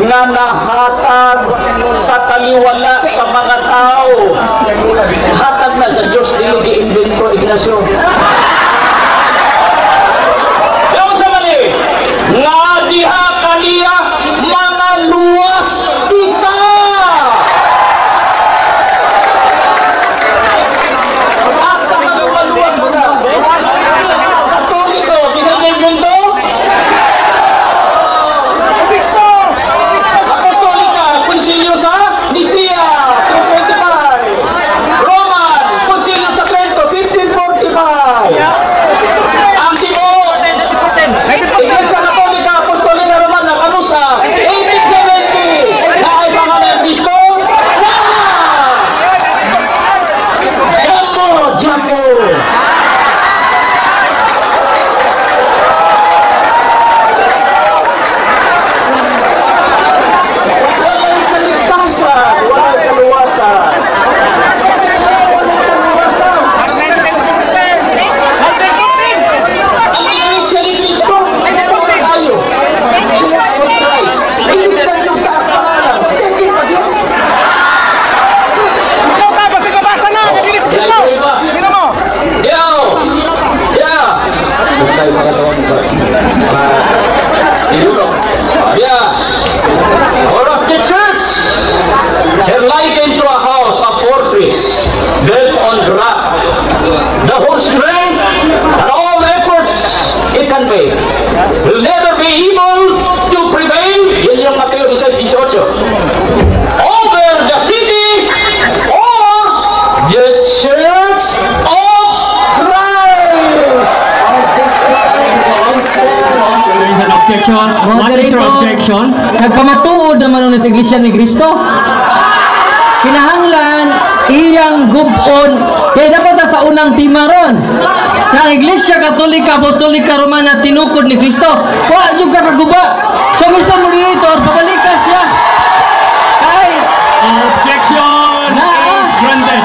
Na nahatag sa taliwala sa mga tao. Hatag na sa Diyos, dili gi-invento Ignacio. Yung sa mali, nga diha kaniya mga luwas kita. Asa mga will never be able to prevail. Yan yung Mateo 16:18. Over the city or the church of Christ. There is an objection. What is your objection? Nagpamatuod naman nun sa Iglesia ni Cristo. Kinahanglan iyang gubon. Kaya dapat sa unang tima ron. Sa Iglesia Katolika, Apostolika, Romana, tinukod ni Cristo. Wa jud ka kaguba. So Mr. Moderator, pabalikas siya. Ay, Objection is granted.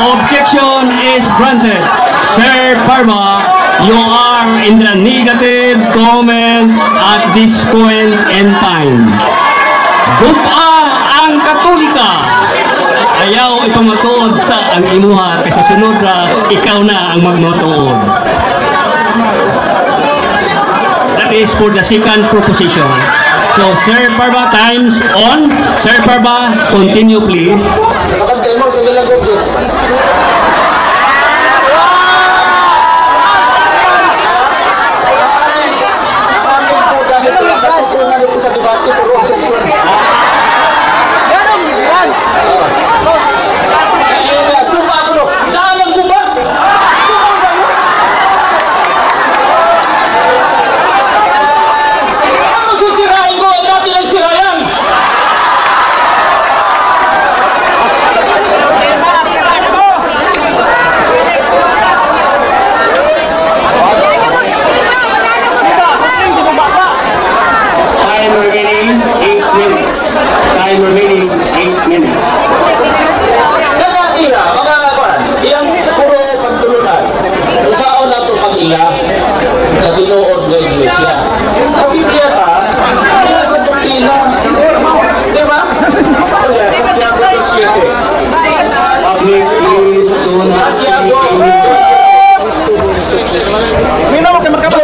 Objection is granted. Sir Parma, you are in the negative comment at this point in time. Guba ang Katolika. Ayaw ipamatuod sa ang imuha kasi sunod na ikaw na ang magmatuod. That is for the second proposition. So, Sir Parba, time's on. Sir Parba, continue please. Kapag mo, sige lang ko. Time remaining 8 minutes. Kaya iya, mga kawan, iyang puro pagtulunan. Kung saan na ito pag-iya sa tinuod ng Iglesia. Sa Biblia ka, iya sa doktrina. Di ba? Public please do not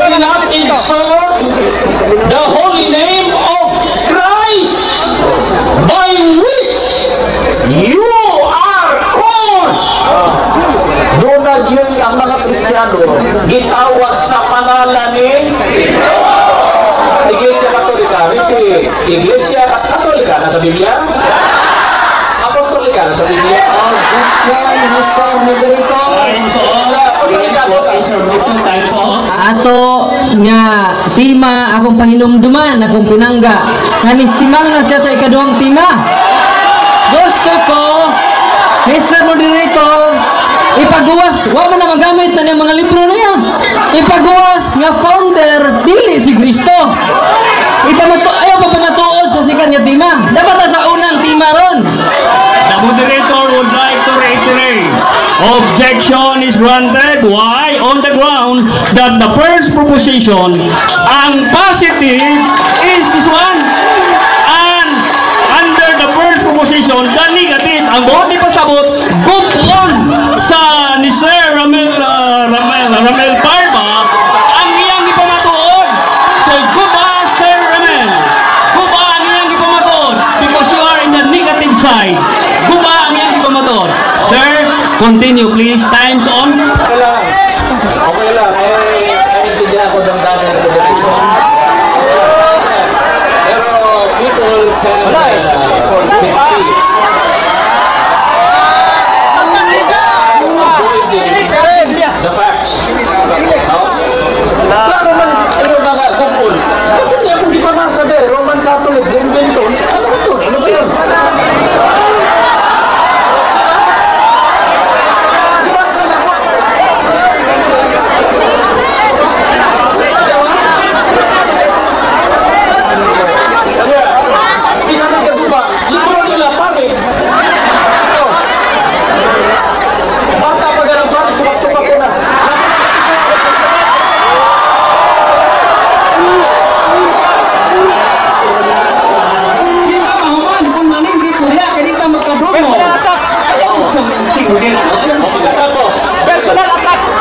Do not insult the holy name of Christ by which you are called. Doon na yun ang mga Kristiyano gitawag sa pangalan ni Iglesia Katolika. Iglesia Katolika na sa Biblia? Apostolika na sa Biblia? Mr. Moderator. Time's on. What is your objection? Time's on. Ato nga tima akong pahinumduman, akong pinangga. Nanisimang na siya sa ikaduhang tima. Gusto ko, Mr. Moderator, ipagawas, wa man na magamit na niyang mga libro na yan. Ipagawas nga founder, dili si Cristo. Ayaw pa pamatuod sa sikan nga tima. Dapat na sa unang tima ron. The moderator would like to reiterate. Objection is granted. Why? On the ground that the first proposition, ang positive is this one. And under the first proposition, the negative, ang buhat ni pasabot, gupon sa ni Sir Ramel Parma, ang iyang ipamatuod. So, guba, Sir Ramel. Guba ang iyang ipamatuod because you are in the negative side. Guba ang iyang ipamatuod. Sir, continue please. Time's on. Okay lang. Okay lang. Hindi ako ng dami ng competition. Pero people can the facts. Klaro man, pero mga kupol. Hindi ako di pa masabi. Roman Catholic, Benton. Ano ba ito? Ano ba yun?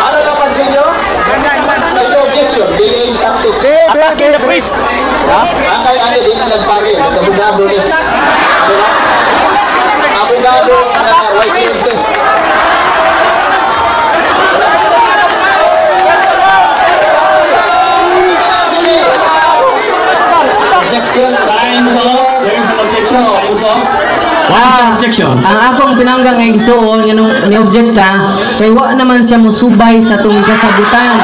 Ano napansin nyo? Ito objection, delaying tactics. Attacking the priest. Ang kay ano din na nagpagi, abogado niya. Diba? Abogado na white name. objection. Ang akong pinanggang nga igsuon nganong ni objecta kay wa naman siya musubay sa tong kasabutan.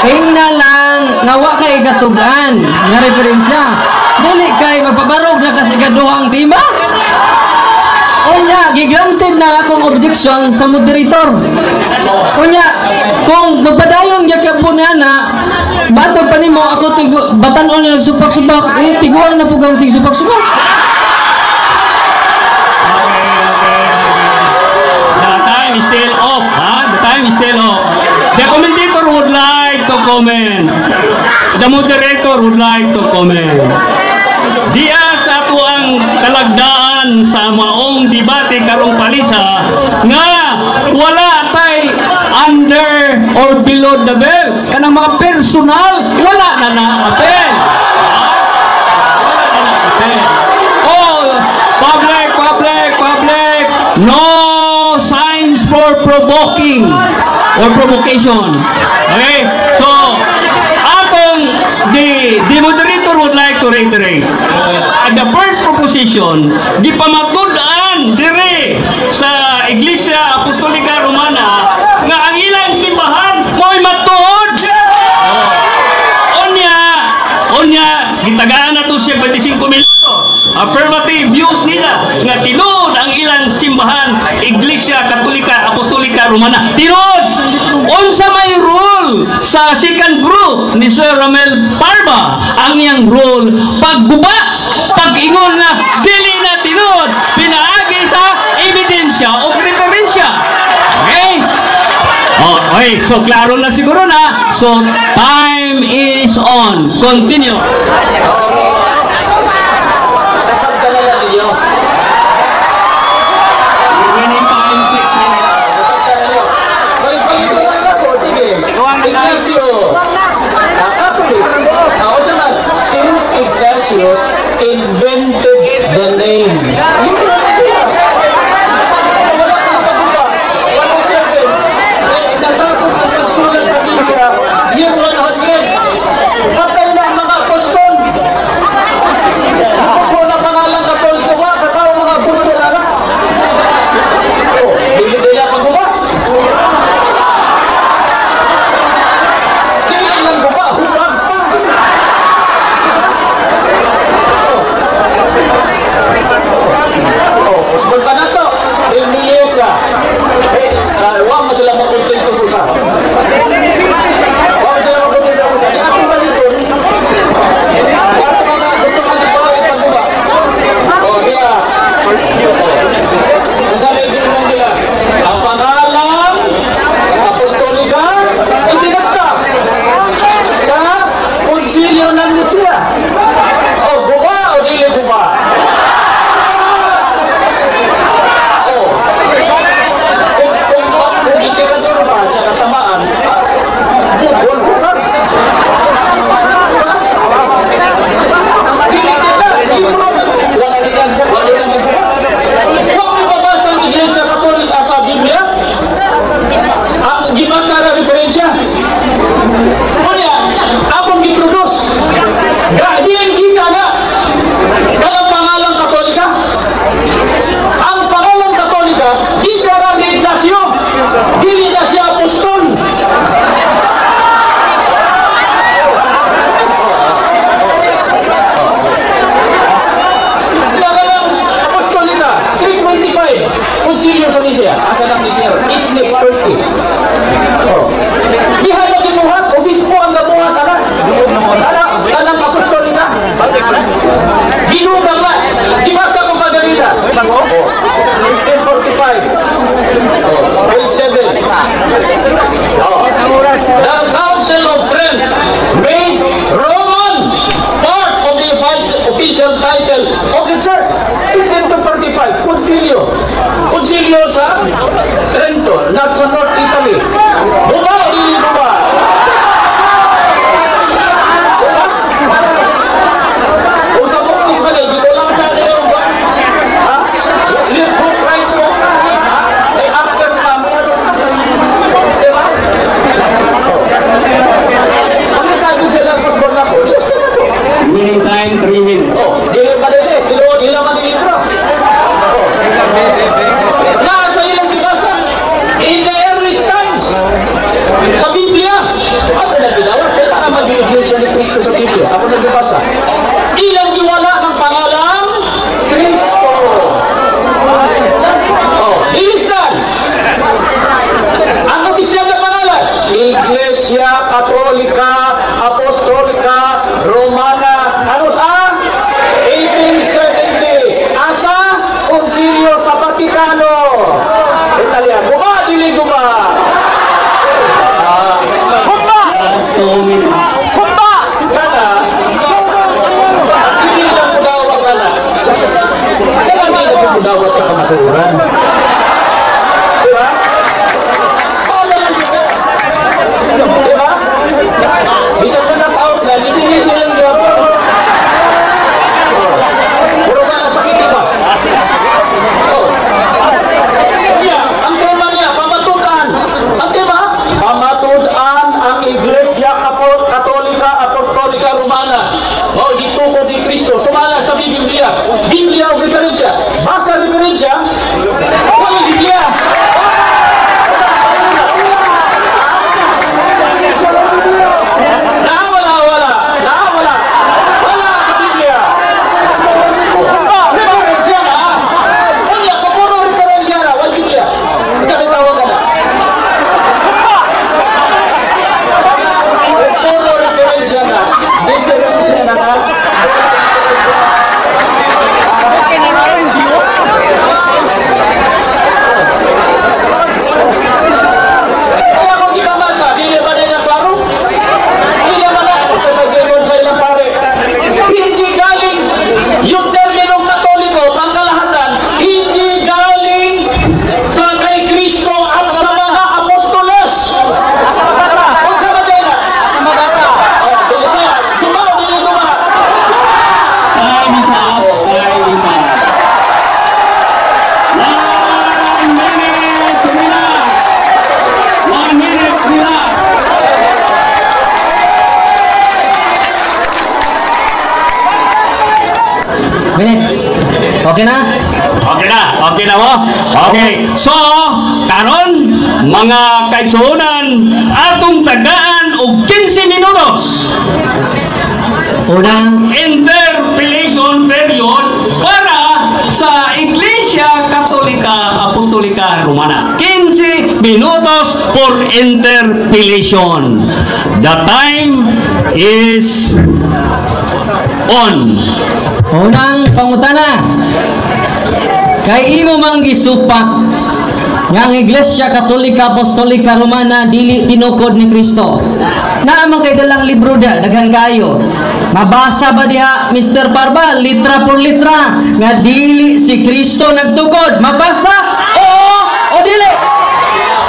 Hingna lang nga wa kay katugan nga referensya. Dili kay magpabarog na kasi ikaduhang tema. Unya, gigranted na akong objection sa moderator. Unya, kung magpadayon niya ka po na, bato pa nimo ako batanon na nagsupak-supak, tiguan na po kang supak-supak. The time is still off. The time is still off. The commentator would like to comment. The moderator would like to comment. Diya sa ato ang kalagdaan sa maong debate karong palisa nga wala tay under or below the belt. Kanang mga personal wala na na-appel. Oh, public. No signs for provoking or provocation. Okay? So, the moderator would like to reiterate. The first proposition, di pamatud-an dire sa Iglesia Apostolika Romana nga ang ilang simbahan mo'y matuod. Onya, gitagaan na to siya 25 minutos. Affirmative views nila nga tinuod ang ilang simbahan Iglesia Katolika Apostolika Romana. Tinuod! Unsa may rule sa second group ni Sir Romel Parma, ang iyang rule pagguba, pag-ingon na dili na tinuod, pinaagi sa ebidensya o referensya. Okay? Okay, so klaro na siguro na. So, time is on. Continue. Kasabta na lang ninyo. Remaining time 6 minutes. Kasabta na ninyo. Balik-balik na ako. Sige. Ignacio. Catholic. Ako naman, Saint Ignatius invented the name. Year 100. Patay na ang mga apostol. Ako na pangalan Katoliko ba? Katao mga apostol na. Oh, dili-dila pag-uba. Dili lang guba, hubag pa. Oh, apostol pa na to. Emiesa. Huwag mo sila makontento po sa. Ang pangalan apostolika itinagta sa konsilyo ng Nicea. O guba o dili guba? Kung itinagta pa sa katamaan, buwan-buwan. Iglesia Katolika sa Biblia ang gimasa na referensya kunya akong giproduce diyan kita na dalang pangalang Katolika ang pangalang Katolika kita na ni Ignacio dili na siya apostol. Konsilyo sa Nicea, asa ng Nicea, Isnik 30. Diha na gibuhat, obispo ang gabuhat, tanang apostolika. Ginugang ba? Gibasa ko Margarita. 1045. Page 7. The Council of Trent made Roman part of the official title of the church. 1045. Konsilyo sa Trento, not sa North Italy. Buba o dili buba? O sa boxing pala, dito lang sa nila ba? Live hook right po. May after pa. Diba? Ano tayo sa lagpas ko na po? Remaining time 3 minutes. Dili pa rin eh. Nasa ilang binasa. In the earliest times. Sa Biblia. Ako nagbidawat. Kaya ka mag-ibigay siya ni Kristo sa Biblia. Ako nagbibasa. Ilang giwala ng pangalang Kristo. Bilistan. Ang opisyal na pangalan, Iglesia Katolika Apostolika Romana. Ano sa? 1870. Asa? Konsilyo sa Vatikano. Italian. Guba, dili guba. Guba! Last 2 minutes. Guba! Gana. Hindi lang budawag gana. Kaya hindi lang budawag sa kamaturan. Diba? Diba? Bisa ko na pa-out na, lisi-lisi lang diba? Puro ka nasakit diba? Kaya, ang tema niya, pamatudan. Ang tema? Pamatudan ang Iglesia Katolika Apostolika Romana. O, ditukod ni Kristo. Sumala sa Biblia. Biblia o diferensya. Basa diferensya. Wala Biblia. Minutes. Okay na? Okay na mo? Okay. So, karon mga kaigsuonan, atong tagaan og 15 minutos. Unang Interpellation period para sa Iglesia Katolika Apostolika Romana. 15 minutos for interpellation. The time is on. Unang pangutana. Kay imo mang gisupak nga ang Iglesia Katolika Apostolika Romana dili tinukod ni Kristo. Naamang kay dalang libro da daghan kayo. Mabasa ba diha Mr. Barba litra por litra nga dili si Kristo nagtukod? Mabasa? Oo o dili?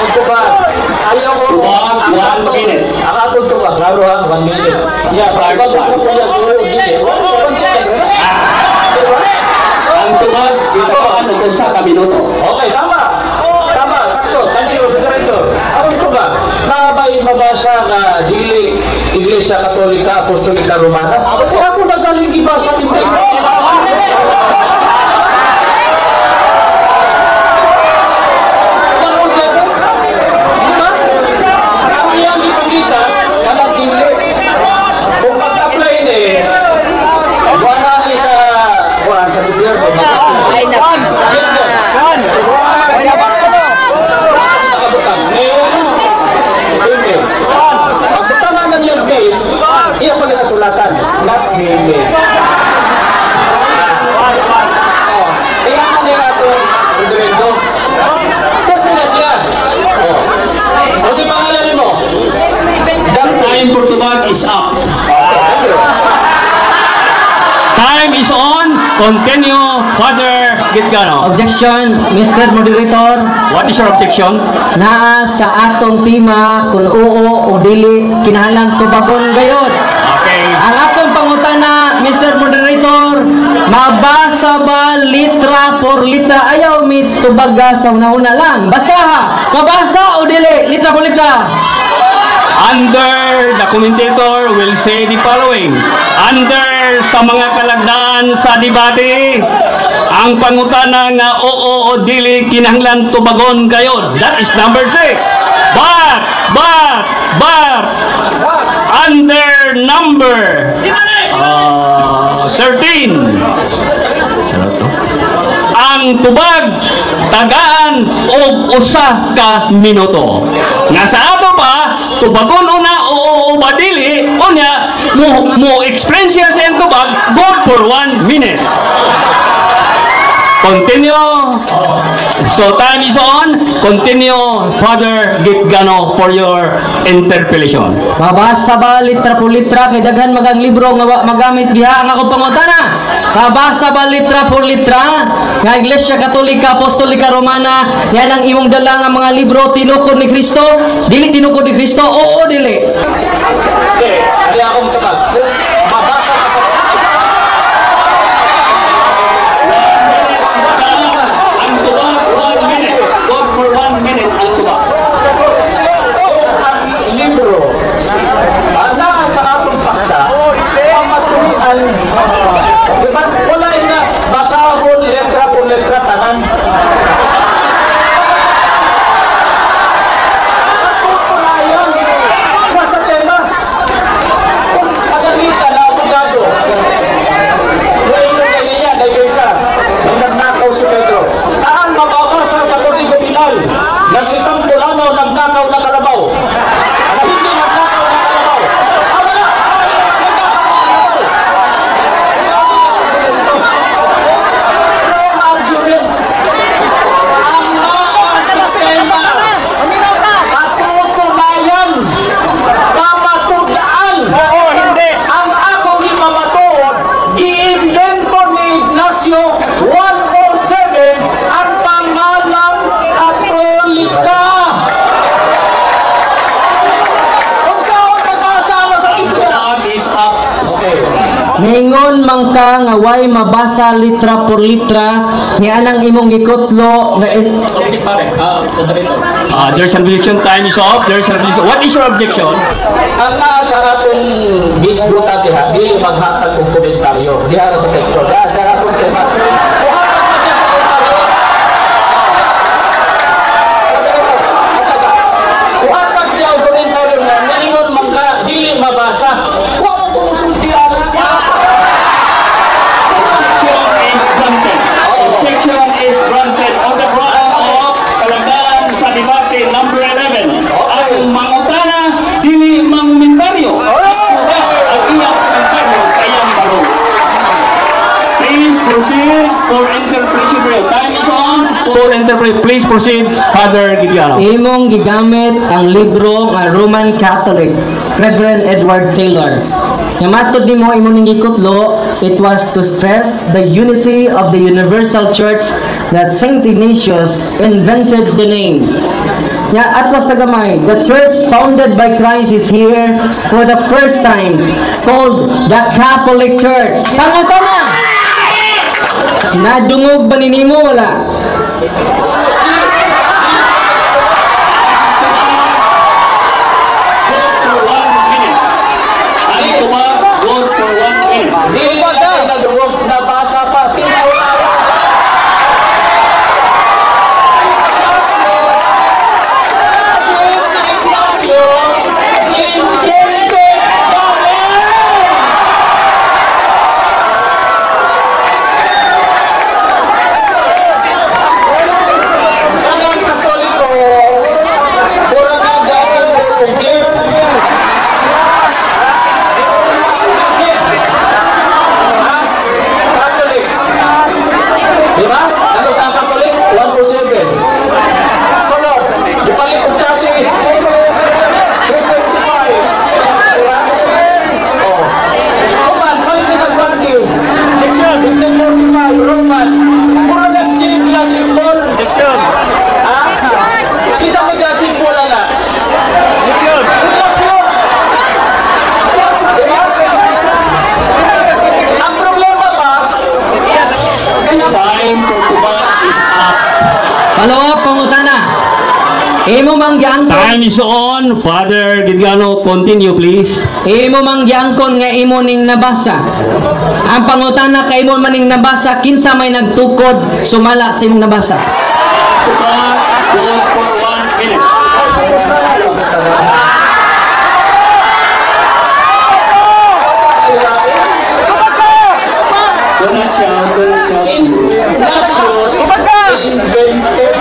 Ito ba? Ayaw ko. One minute. Ang atong ito ba? Klaro ha? 1 minute. Yeah, pag ako po yan, Ang tubag, dito ano kung sa kabinuto. okay, tama. Tama, sakto. Kanino, diretso. Ako ito ba? Nabay mabasa na dili Iglesia Katolika Apostolika Romana? Ako nagaling iba sa Biblia. Kung mag-apply ni wala ni sa gobyerno Ay na. pagbutan na ng yung bill, iya pa nakasulatan, not email. Kaya ka nila ito, Rodrigo. Pwede na siya. O si pangalan mo? Time for tubag is up. Time is on. Continue, Father Gitgano. Objection, Mr. Moderator. What is your objection? Naa sa atong tema kung oo o dili kinahanglan tubagon gayod. Okay. Ang atong pangutana, Mr. Moderator, mabasa ba litra por litra? Ayaw mi tubaga sa una-una lang. Basaha. Mabasa o dili? Litra por litra. Under the commentator will say the following. Under answer sa mga kalagdaan sa debate. Ang pangutana nga oo o dili kinahanglan tubagon kayo. That is number 6. But under number 13, ang tubag tagaan og usa ka minuto. Nga sa ato pa tubagon una o badili unya mo explain siya sa iyang tubag good for 1 minute. Continue. So time is on. Continue, Father Gitgano, for your interpellation. Mabasa ba litra po litra kay daghan magang libro nga magamit diha ang ako pangutana? Mabasa ba litra po litra nga Iglesia Katolika Apostolika Romana yan ang imong dala nga mga libro tinukod ni Kristo? Dili tinukod ni Kristo? Oo, dili. Okay, ali akong tabag. Mabasa ka po. Ang tubag 1 minute. God for 1 minute ang tubag. Ang libro, na sa atong paksa, pamatuan. Diba? Wala na basahon letra po letra tanan. Patutunayan sa tema. Kung pagalitan na abogado, ngayon na niya, dahil isa, nung nagnakaw si Pedro. Saan mababasa sa Kodigo Penal na si Tampolano nagnakaw na kalabaw? Na hindi nagnakaw na kalabaw? Tama na! Argument. Ang naa sa tema. Patutunayan. Pamatudaan. Oo, hindi. Ang akong ipamatuod, i-invento ni Ignacio 107 ang pangalang Katolika. Kung saan nag-aasala sa Biblia. Time is up. Okay. Ningon man ka nga way mabasa litra por litra nga anang imong gikutlo nga There's an objection. Time is up. There's an objection. What is your objection? Ang naa sa atong bisbuta diha, dili maghatag og komentaryo. Diha ra sa teksto. Diha atong tema. Kuhatag siya og komentaryo nga niingon man ka dili mabasa. Wa man kumusultian. Objection is granted. Objection is granted on the ground of kalagdaan sa debate number 11. Ang mangutana dili mangumentaryo. Ang iyang komentaryo kayang baro. Please proceed for interpretation. Time is on for interpretation. Please proceed, Father Giuliano. imong gigamit ang libro nga Roman Catholic Reverend Edward Taylor. Nga matod nimo imong ning gikutlo, it was to stress the unity of the universal church that Saint Ignatius invented the name. Nga atwas tagamay, the church founded by Christ is here for the first time, called the Catholic Church. Pangutana! Nadungog ba ninimo wala? For 1 minute. Ang tubag, God for 1 minute. Dili na nadungog nabasa pa. Tinawala. Diba? Ano sa Catholic? 107. Sunod, ipalit ang chassis. 325. Diba? Oh. Roman, palit na sa Matthew. Diction, 1545. Roman. Puro nag-change na symbol. Diction. Ha? Isa mo dyan symbol na. Diction. Diction. Diba? Ang problema pa, Time for tubag is up. Follow up, pangutana. Imo mang giangkon. Time is on. Father Gidgano, continue please. Imo mang giangkon nga imo ning nabasa. Ang pangutana kay imo maning nabasa kinsa may nagtukod sumala sa imong nabasa. Hold for 1 minute. Don't shout. Ignatius invented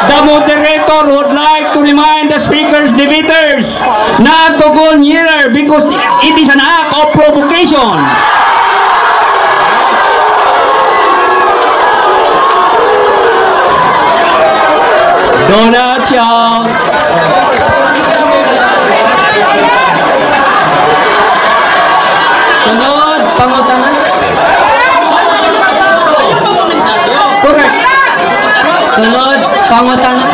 The moderator would like to remind the speakers, debaters, not to go nearer because it is an act of provocation. Do not shout. Sunod, pangutana. Correct. Sunod, pangutana.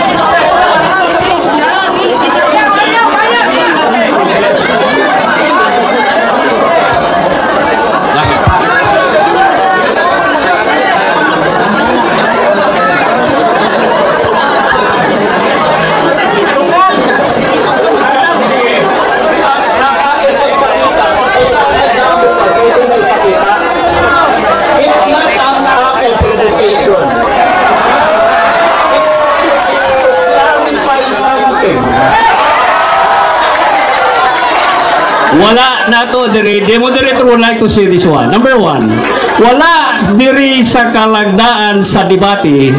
It's not an act of provocation. Clarify something. Wala na to diri. The moderator would like to say this one. Number one, wala diri sa kalagdaan sa debate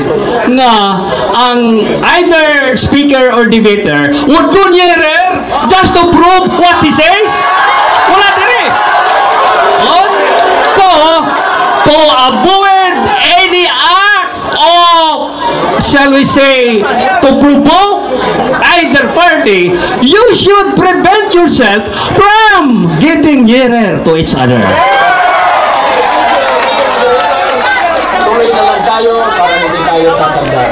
nga ang either speaker or debater would go nearer just to prove what he says. Wala diri. Oh? So, to avoid any act of, shall we say, to provoke either party, you should prevent yourself from getting nearer to each other. Tuloy na lang tayo para hindi tayo tatanda.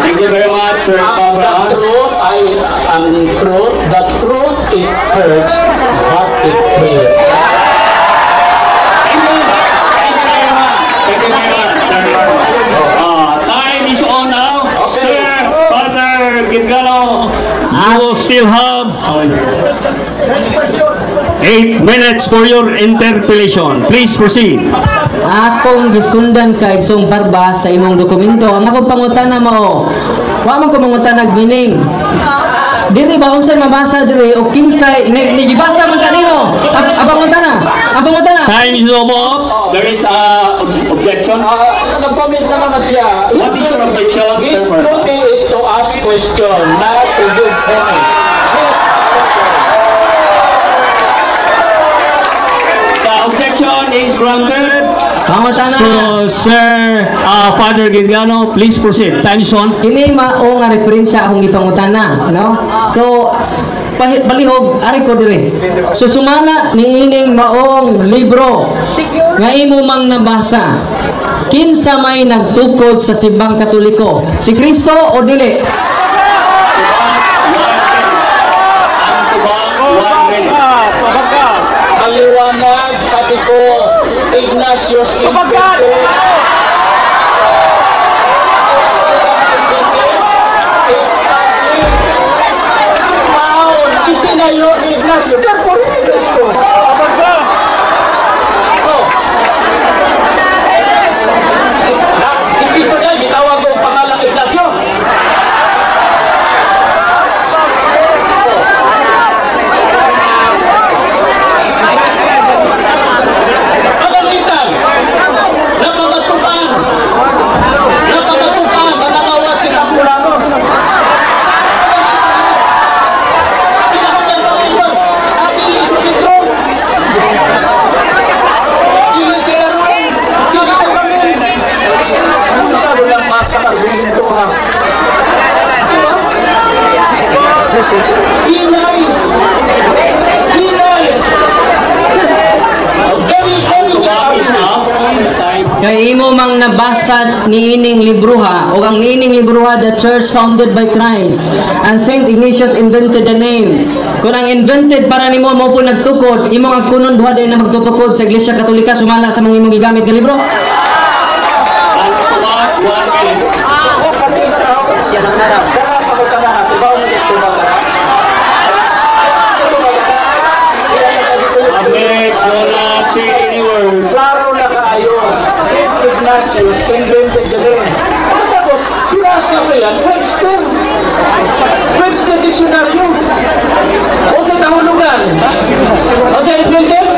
Thank you very much, Sir Pabra. The truth, it hurts, but it heals. Time is on now. Sir Father Gidgano, you still have 8 minutes for your interpellation. Please proceed. Akong gisundan ka igsong barba sa imong dokumento. Ang akong pangutana mao. Wa man ko mangutanag meaning. Diri ba unsay mabasa diri o kinsay nigibasa man kanino? Abang utana. Time is up. There is a objection. Nag-comment na naman siya. What is your objection, His Sir Pabra? duty is to ask question, not to give comment. The objection is granted. Pangutana. So, Sir Father Gidgano, please proceed. Time is on. Kini mao nga referensya akong ipangutana, no? So balihog ari ko dire. So sumana niining maong libro nga imo mang nabasa. Kinsa may nagtukod sa simbang Katoliko? Si Kristo o dili? Maliwanag, sabi ko, Ignatius invented. Itinayo ni Ignacio. Therefore, hindi Cristo. Si Cristo niya, bitawag ko pangalang Ignacio. Pagamitan na mga ba? Hinay! Hinay! Kay imo mang nabasa niining libruha o ang niining libruha, the church founded by Christ and Saint Ignatius invented the name. Kung ang invented para nimo mo po nagtukod, imo ang kunon duha din na magtutukod sa Iglesia Katolika sumala sa mga imong gigamit nga libro. Klaro na kaayo. Saint Ignatius invented the name. Tapos, pinasa ko yan, Webster. Webster Dictionary. O sa tahulugan. O sa invented?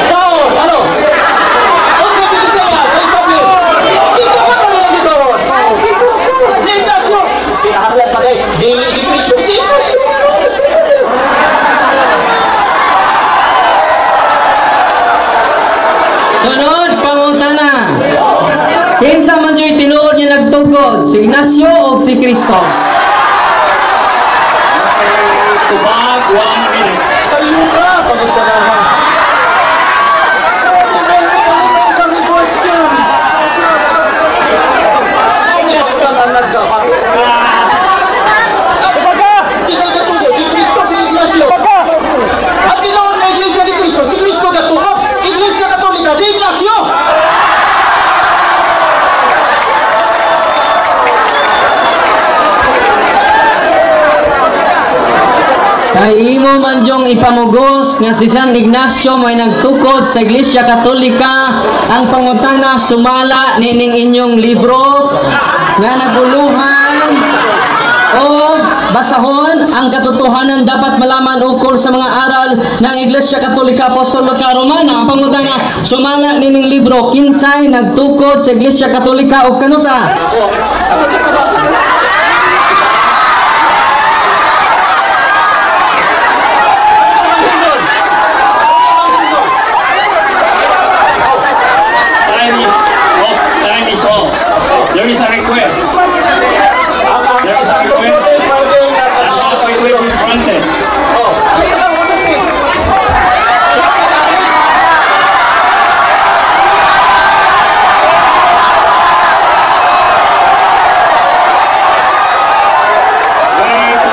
Taon, ano? O sa Bilisaya, sa Isabel. Hindi ka ba kami nandito? Ignatius. Pinahaglan pa kayo. Dili si Cristo. Si Ignatius. Sunod, pangutana. Kinsa man dyo'y tinuod niya nagtugod, si Ignacio o si Cristo? Tubag, 1 minute. Sa iyo ka, pagkutanahan. Kay imo man dyong ipamugos nga si San Ignacio may nagtukod sa Iglesia Katolika, ang pangutana sumala nining inyong libro nga naguluhan o basahon ang katotohanan dapat malaman ukol sa mga aral ng Iglesia Katolika Apostolika Romana. Ang pangutana sumala nining libro kinsay nagtukod sa Iglesia Katolika o kanusa? There is a request. There is a request. And that request is granted.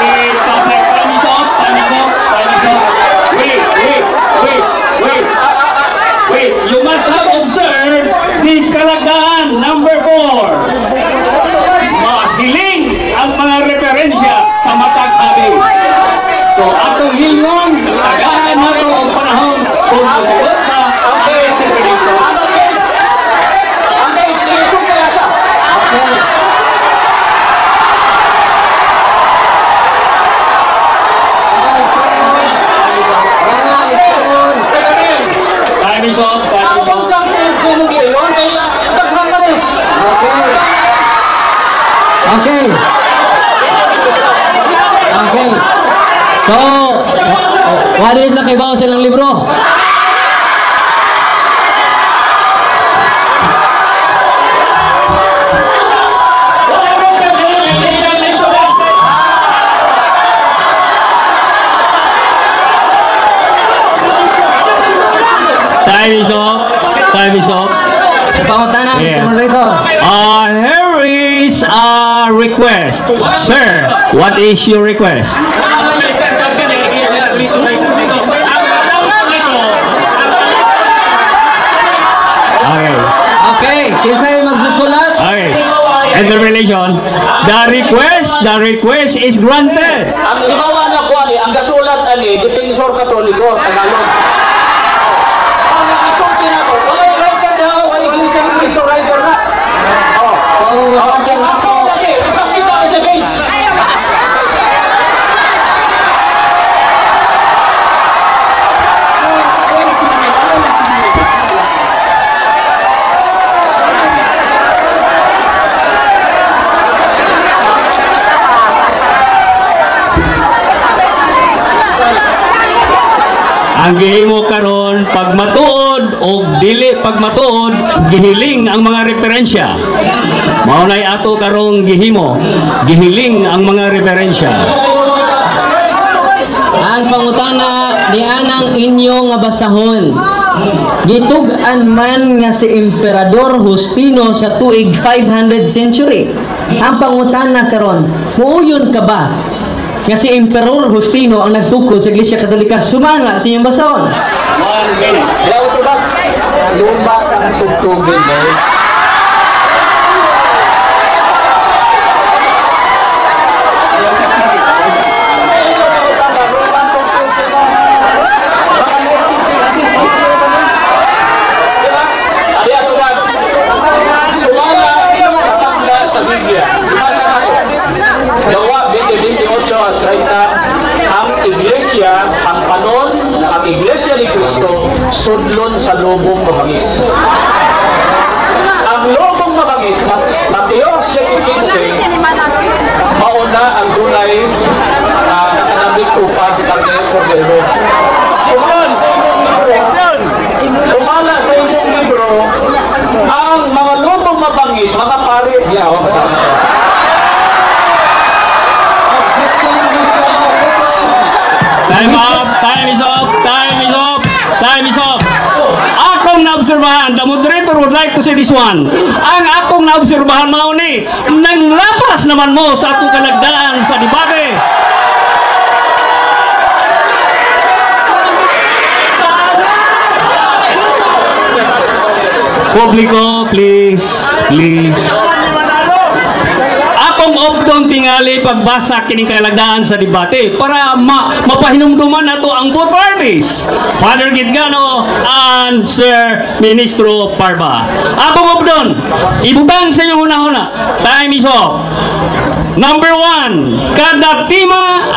Wait, public. Time is up. Time is up. Time is up. Wait. You must have observed this kalagdaan, number 4. Mahiling ang mga referensya sa matag habi. So, atong hilong, tagaan na ito ang panahon kung masugot na ang interpretation. Time is up. Time is up. Okay. So, what is nakibaw silang libro? Time is up. Time is up. Pangutana, Yeah. moderator. Here is a request. Sir, what is your request? Okay, kinsay magsusulat? Okay. Interpretation. The request is granted. Ang ibawa na ko ani, ang gasulat ani, Defensor Katoliko, Tagalog. Ang isulti na ko, walay writer daw, walay Iglesia ni Cristo writer na. Kasi ako lagi, ipakita ka sa page. Ang gihimo karon pagmatuod o dili pagmatuod, gihiling ang mga referensya. Maunay ato karong gihimo, gihiling ang mga referensya. Ang pangutana di anang inyo nga basahon. Gitug-an man nga si Emperador Justino sa tuig 500 century. Ang pangutana karon, muuyon ka ba nga si Emperor Justino ang nagtukod sa Iglesia Katolika? Sumala sa inyong basahon. 1 minute. Kaya ito ba? Lumba kang tugtugin mo. Iglesia ni Cristo sudlon sa lubong mabangis. Ang lubong mabangis, Mateo 7:15, mauna ang dunay nakanabik upad ng Cordero. Sumala sa inyong libro, ang mga lubong mabangis, mga pare, Time up! Time is up! Time is up! Time is up! Akong naobserbahan, the moderator would like to say this one. Ang akong naobserbahan mga uni, nang lapas naman mo sa atong kalagdaan sa debate. Publiko, please, please. Akong optong tingali pagbasa kining kalagdaan sa debate para mapahinumduman nato ang both parties, Father Gitgano and Sir Ministro Parba. Akong opton ibutang sa inyong una-una. Time is up. Number 1, kada tima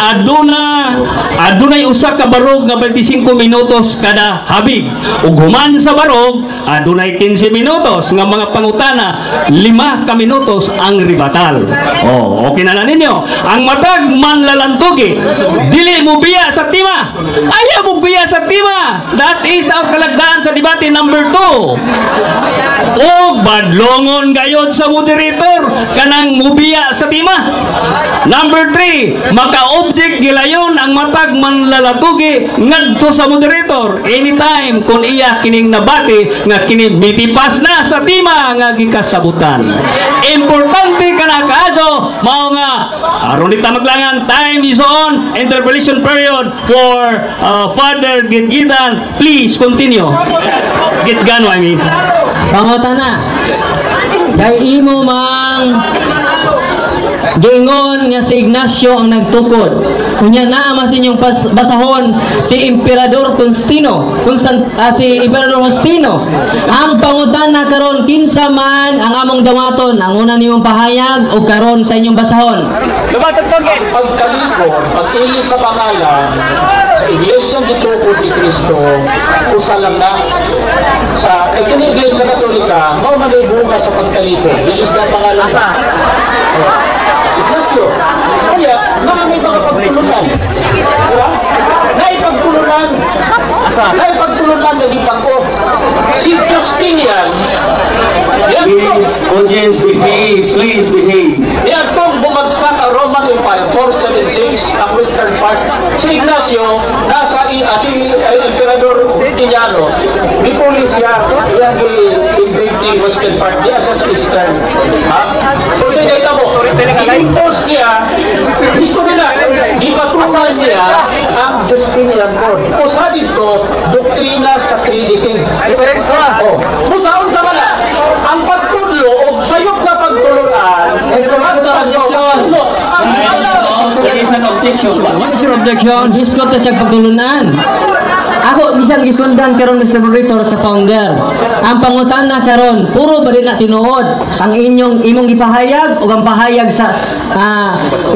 adunay usa ka barog nga 25 minutos kada habig. Ug human sa barog adunay 15 minutos nga mga pangutana, 5 ka minutos ang ribatal. Oh, okay na ninyo. Ang matag manlalantugi, dili mo biya sa tima. Ayaw mo biya sa tima. That is our kalagdaan sa debate number 2. O badlongon gayod sa moderator kanang mubiya sa tima. Number 3, maka-object gilayon ang matag manlalatugi ngadto sa moderator anytime kung iya kining nabati nga kini mitipas na sa tima nga gikasabutan. Importante kana kaadto mao nga aron dita maglangan. Time is on. Interpellation period for Father Gitgitan. Please continue. Gitgano, I mean. Pangutana, kay imo mang giingon nga si Ignacio ang nagtukod. Kunya naa mas inyong basahon si Emperador Constantino, si Emperador Constantino. Ang pangutana karon, kinsa man ang among damaton, ang una nimong pahayag o karon sa inyong basahon? Pagkalikod, pag-ili sa pangalan sa Iglesia gitukod ni Cristo, usa lang na sa Iglesia Katolika, mao man bunga sa pagkalikod. Bilis na pangalan sa Ignacio. Kaya, may mga pagtulunan. Naipagtulunan na ipangko. Si Justinian, Please, audience, behave. Please behave. yan kung bumagsak ang Roman Empire, 476, ang western part. Si Ignacio, nasa si Emperador Justiniano, bipulis siya, yan i-invade ni western part, diya sa eastern. So, sinita mo, i-impose niya, gusto nila, ipatukan niya ang Justinian Code. O sa dito, doktrina sa Trinity. Musaon sa kana, ang pagtulo o sayop na pagtulunan, There is an objection. What is your objection? Hiskot na siya pagtulunan. Ako bisan gisundan karon Mr. Moderator sa founder. Ang pangutana karon, puro ba din na tinuod ang imong ipahayag o ang pahayag sa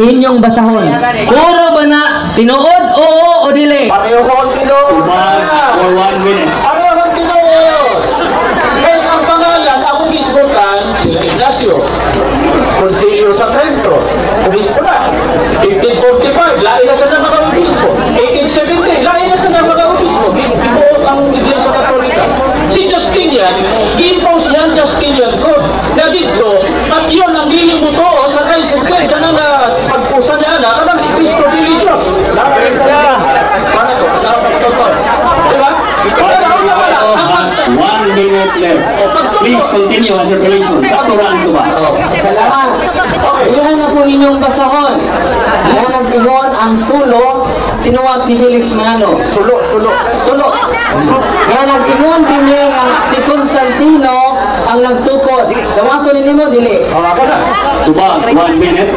inyong basahon? Puro ba na tinuod o dili? pareho kong tinuod. For 1 minute. Pareho kong tinuod. Kaya ang pangalan, ako gisbutan, sila Ignacio. Konsilyo sa Trento. Obispo na. 1845, lain na sa mga obispo. 1870, lain na sa mga obispo. na dito, at yun ang dili mo to, sa kay Sugden, ka na pagpusan niya na, kanang si Kristo dili Diyos. Lahat siya. Paano to? Kasama pa ito to. Diba? Pero ako na pala, ang 1 minute left. Please continue on your relation. Sa Quran ito ba? Salamat. Iyan na po inyong basahon. Yan ang ihon ang sulo, sinuwag ni Felix Manalo. Sulo. Yan ang ihon din nga si Constantino ang nagtukod. Dawa ko ninyo, dili. Ako na. Tubag, 1 minute.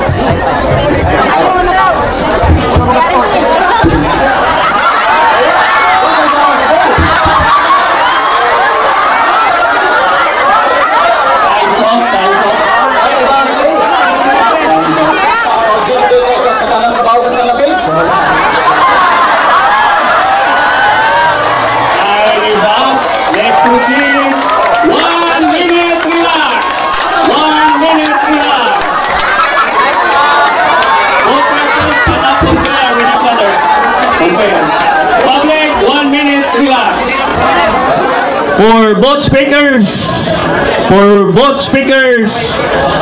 For both speakers,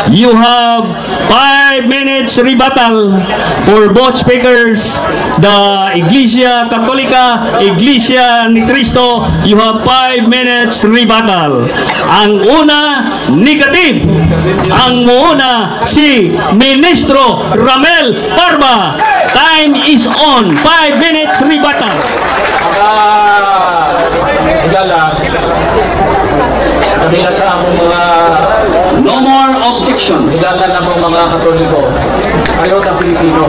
you have 5 minutes rebuttal. For both speakers, the Iglesia Católica, Iglesia ni Cristo, you have 5 minutes rebuttal. Ang una, negative. Ang una, si Ministro Ramel Barba. Time is on. 5 minutes rebuttal. Sabi na sa among mga No more objections. higalan ng mga Katoliko, ayaw ng Pilipino.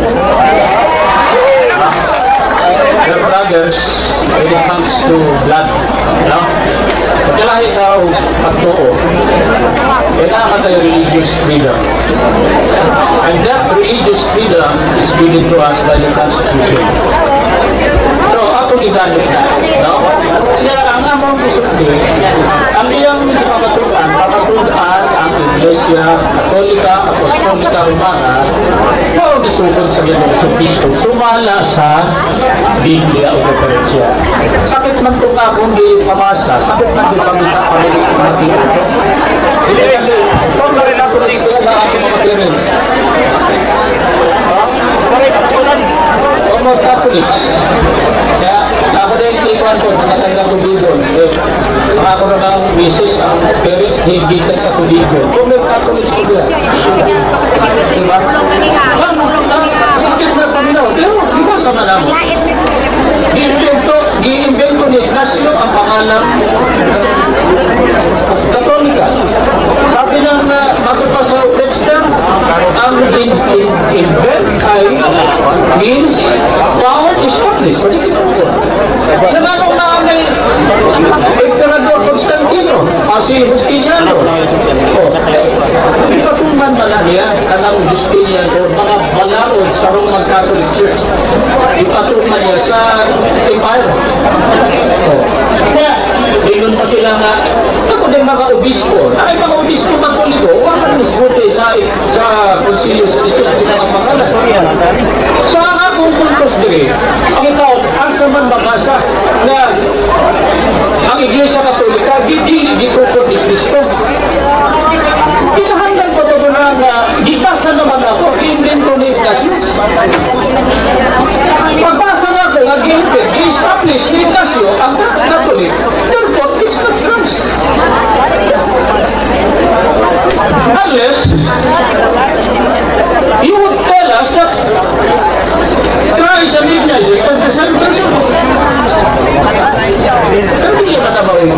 Dear brothers, when it comes to blood, no? Pagkalahi sa pagtuo, kailangan tayo religious freedom. And that religious freedom is given to us by the Constitution. So, ako gigamit na, no? Kaya ang among disiplin, ang iyang papatulan ang Iglesia Katolika, Apostolika, Romana, kung itukod sa Ginoong Kristo, sumala sa Biblia o referensya. Sakit man ito nga kung di pamasa, sakit man di pamita, hindi kami, kung na rin ako dito sa aking mga clearance. Mga Catholics, kaya ako din ikuan ko, nakatanggap ko Bibon, ako na ng misis, ang parents, higitan sa tuligo. Kung may Catholics ko diba? Diba? Sakit na paminaw, pero diba sa manamo? Gi-invento ni Ignacio ang pangalan Katolika. Sabi ng bago pa sa Webster, ang invent ay means found established. Namanong na may Emperador Constantino, si Justiniano. Ipatuman pala niya kanang Justiniano, mga balaod sa Roman Catholic Church. Ipatuman niya sa Empire. Kaya, rinun pa sila nga, ako din mga obispo. Ay, mga obispo Katoliko, huwag kang nisbuti sa konsilyo sa isip sila ang pangalan. So, ang akong puntos din, ang ikaw, asa man makasa na ang Iglesia Katolika, gitukod ni Cristo. Kinahanglan ko ito na gipasa naman ako, invento ni Ignacio. Pagbasa na ako, gi-establish ni Ignacio ang Katolik. Therefore, it's not trans. Unless you would tell us that Christ and Ignatius are the same person. Pero hindi naman naman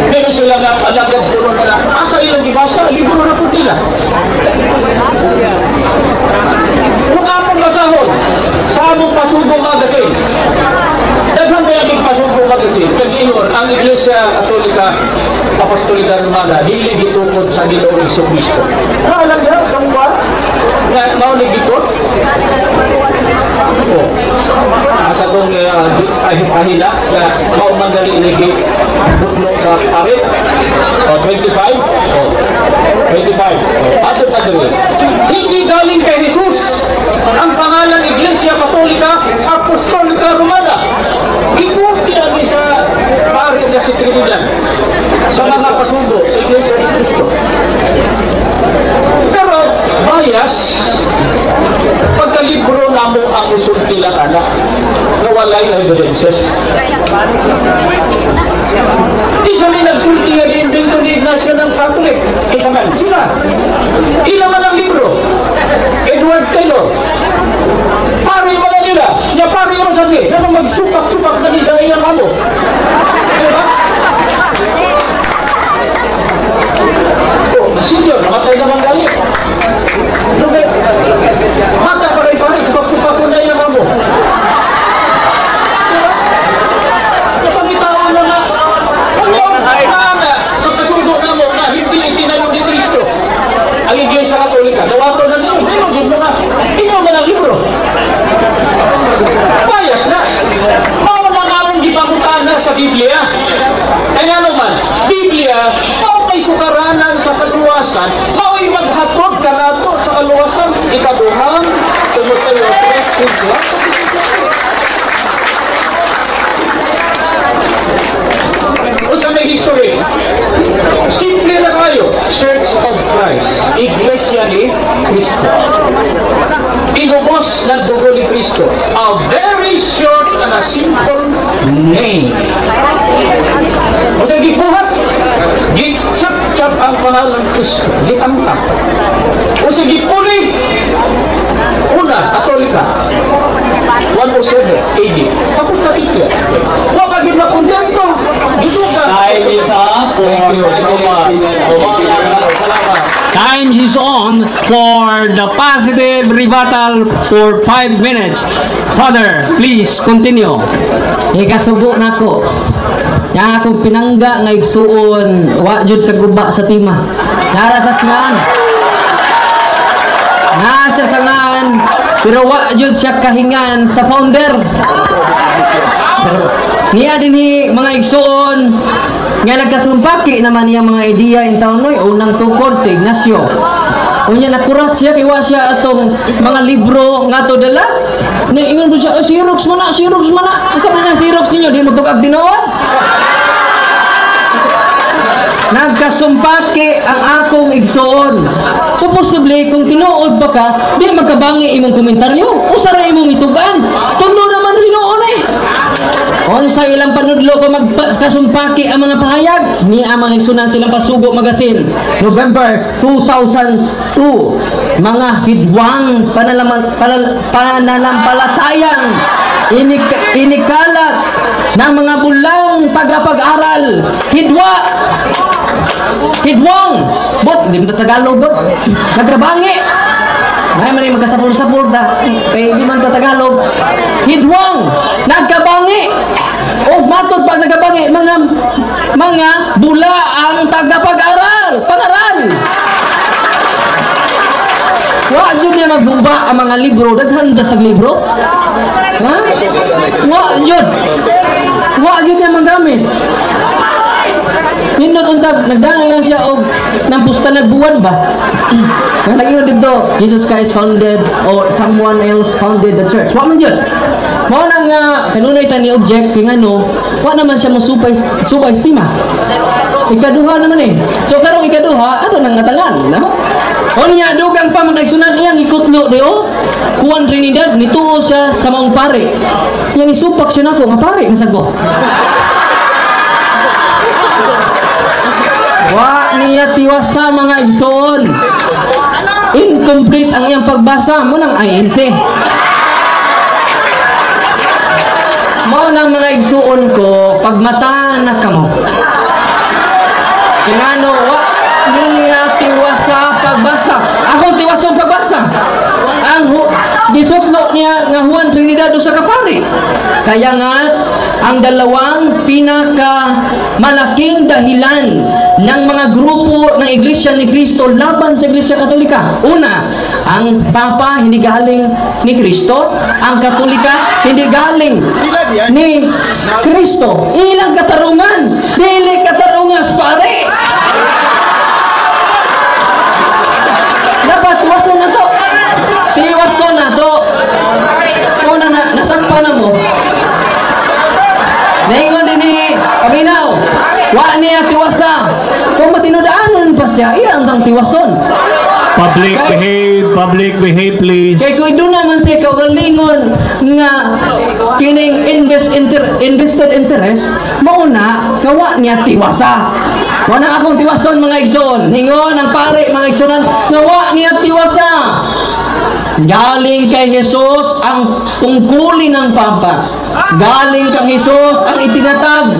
pero sila nga alagad puro na lang. Asa ilang ibasa, libro na po nila. Kung among masahod, sa among pasugong magasin, daghang kaya ang pasugong magasin, kag-inor, ang Iglesia Katolika, Apostolika Romana, hindi gitukod sa Ginoong Jesucristo. Naalang yan, sa mga na maulig gitukod? Asa kong ahila na maumagali inigit buklo sa parit 25 ato pa doon hindi galing kay Jesus ang pangalan Iglesia Katolika Apostolika Romana ikuti lagi sa parit na si Trinidad sa mga pasugo sa Iglesia ni Cristo. Pero bias, pagkalibro na mo ang usultilang anak na walay evidences. Isa may nagsulti nga din dito ni Ignacio ng Catholic. Isa man, sila. Ilan man ang libro? Edward Taylor. Pari mo na nila. Niya pari mo sabi. Naman magsupak-supak na di sa iyang amo. Diba? Sinyo, namatay naman galit. Mata pa rin pari, supak-supak mo na iyang amo. Napangitaon na na. Sa pasundo na mo na hindi itinanong ni Cristo ang Iglesia Katolika. Dawato na niyo. Ikaw man ang libro. Bias na. Mao na namang gipagutan na sa Biblia. Kaya naman, Biblia, mao may sukaranan sa kaluwasan, mao ay maghatod ka nato sa kaluwasan. Ikaduhang, Timoteo 3:15. O sa may history, simple na kayo, Church of Christ, Iglesia ni Cristo. Inubos ng dugo ni Cristo. A very short and a simple name. O sa gibuhat, gitsap-tsap ang pangalan ng Cristo. Gitangtang. O sa gipuli, una, Katolika. 107 AD. Tapos na Biblia. Wapagin na kontento. Time is up. Time is on for the positive rebuttal for 5 minutes. Father, please continue. Ikasubo na ko. Yang akong pinangga nga igsuon, wa jud kaguba sa tima. Nara sa sangan. Nasa sangan, pero wa jud siya kahingan sa founder. Pero niya dinhi mga igsuon nga nagkasumpaki naman niya mga ideya in taon noy unang tungkol sa Ignacio. Unya nakurat siya kay wa siya atong mga libro nga to dala. Ni ingon mo siya, Xerox man na. Asa man ang Xerox ninyo di mo tugag tinuod? Nagkasumpaki ang akong igsuon. So posible kung tinuod ba ka, di magkabangi imong komentaryo. Usa ra imong itugan. Tundo naman rinuon eh. Unsa ilang panudlo ko magkasumpaki ang mga pahayag ni ang mga igsunan silang pasugo magasin November 2002. Mga hidwang pananampalatayang inikalat ng mga bulang tagapag-aral. Hidwang bot, di mo Tagalog bot, nagkabangi may man magkasapul-sapul ta kay di man Tagalog. Hidwang nagkabangi o matod pag nagkabangi mga bula ang tagapag-aral pangaral. Wa jud niya magbumba ang mga libro, daghan sa libro. Ha? Wa jud niya magamit. Nindot untag nagdala lang siya og nang pusta nagbuwan ba? Naging dito Jesus Christ founded or someone else founded the church. Wa man jud. Mao nang kanunay tani object kay ngano, wa naman siya mo subay estima. Ikaduha naman eh. So karong ikaduha ato nang ngatangan, no? O niya dugang pa magsunan iyang ikutlo dio. Juan Trinidad nituo siya sa maong pare. Yang isupak siya nako nga pare nga sago. Wa niya tiwasa mga igsoon. Incomplete ang iyang pagbasa mo ng INC. Mo nang mga igsoon ko pagmata na kamo. Ingano wa niya tiwasa pagbasa. Ako tiwasong pagbasa. Ang gisuklo niya nga Juan Trinidad sa kapari. Kaya nga ang dalawang pinaka malaking dahilan ng mga grupo ng Iglesia ni Cristo laban sa Iglesia Katolika. Una, ang Papa hindi galing ni Cristo, ang Katolika hindi galing ni Cristo. Ilang katarungan, dili katarungas pare. Dapat wason na to. Tiwason na to. Kung nasakpan na mo. Naingon din ni Paminaw. siya, iya ang tiwason. Public behave, please. Kaya kung doon naman siya kaugalingon nga kining invested interest, mauna, kawa niya tiwasa. Wala akong tiwason mga igsoon. Hingon ang pare mga igsoonan, kawa niya tiwasa. Galing kay Jesus ang tungkulin ng Papa. Galing kay Jesus ang itinatag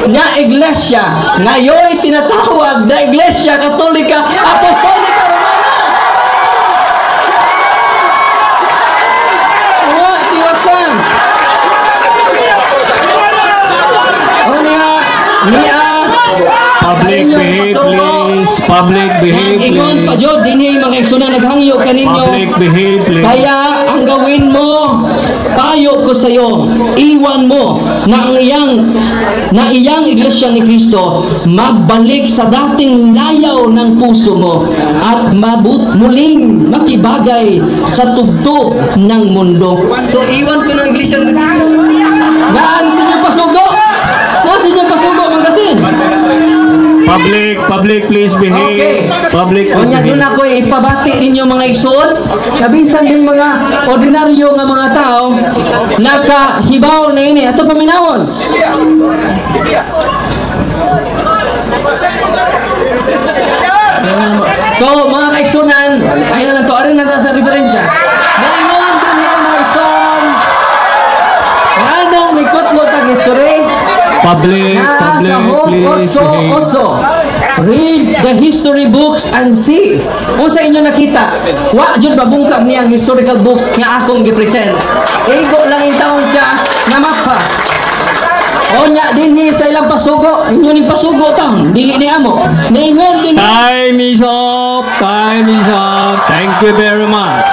na iglesia. Ngayon tinatawag na Iglesia Katolika Apostolika Romana. Kawa tiwasan. O niya Public behave, please. Public behave, ingon pa please. jud dinhi mga igsoon naghangyo kaninyo. Public behave, please. Kaya ang gawin mo, payo ko sa iyo, iwan mo na iyang iglesia ni Kristo, magbalik sa dating layaw ng puso mo at muling makibagay sa tugtog ng mundo. So iwan ko ng iglesia ni Kristo. Gaan sa inyong pasugo. Sa inyong pasugo magasin. Public, please behave. Okay. Public, please Kanya doon behave. ako ipabati ninyo mga igsoon. Kabisan din mga ordinaryo nga mga tao nakahibaw na ini. Ato paminawon. So mga kaigsunan, ayun na lang to. Arin na sa referensya. Ngayon din yung mga igsoon. Anong likot mo tag history? Public, Sa Hope please behave. also, read the history books and see. Kung sa inyo nakita, wa jud babungkag niya ang historical books nga akong gipresent. Igo lang yung taon siya na mapa. O nya dinhi sa ilang pasugo, inyo ning pasugo taon, dili ni amo. Niingon din Time is up. Thank you very much.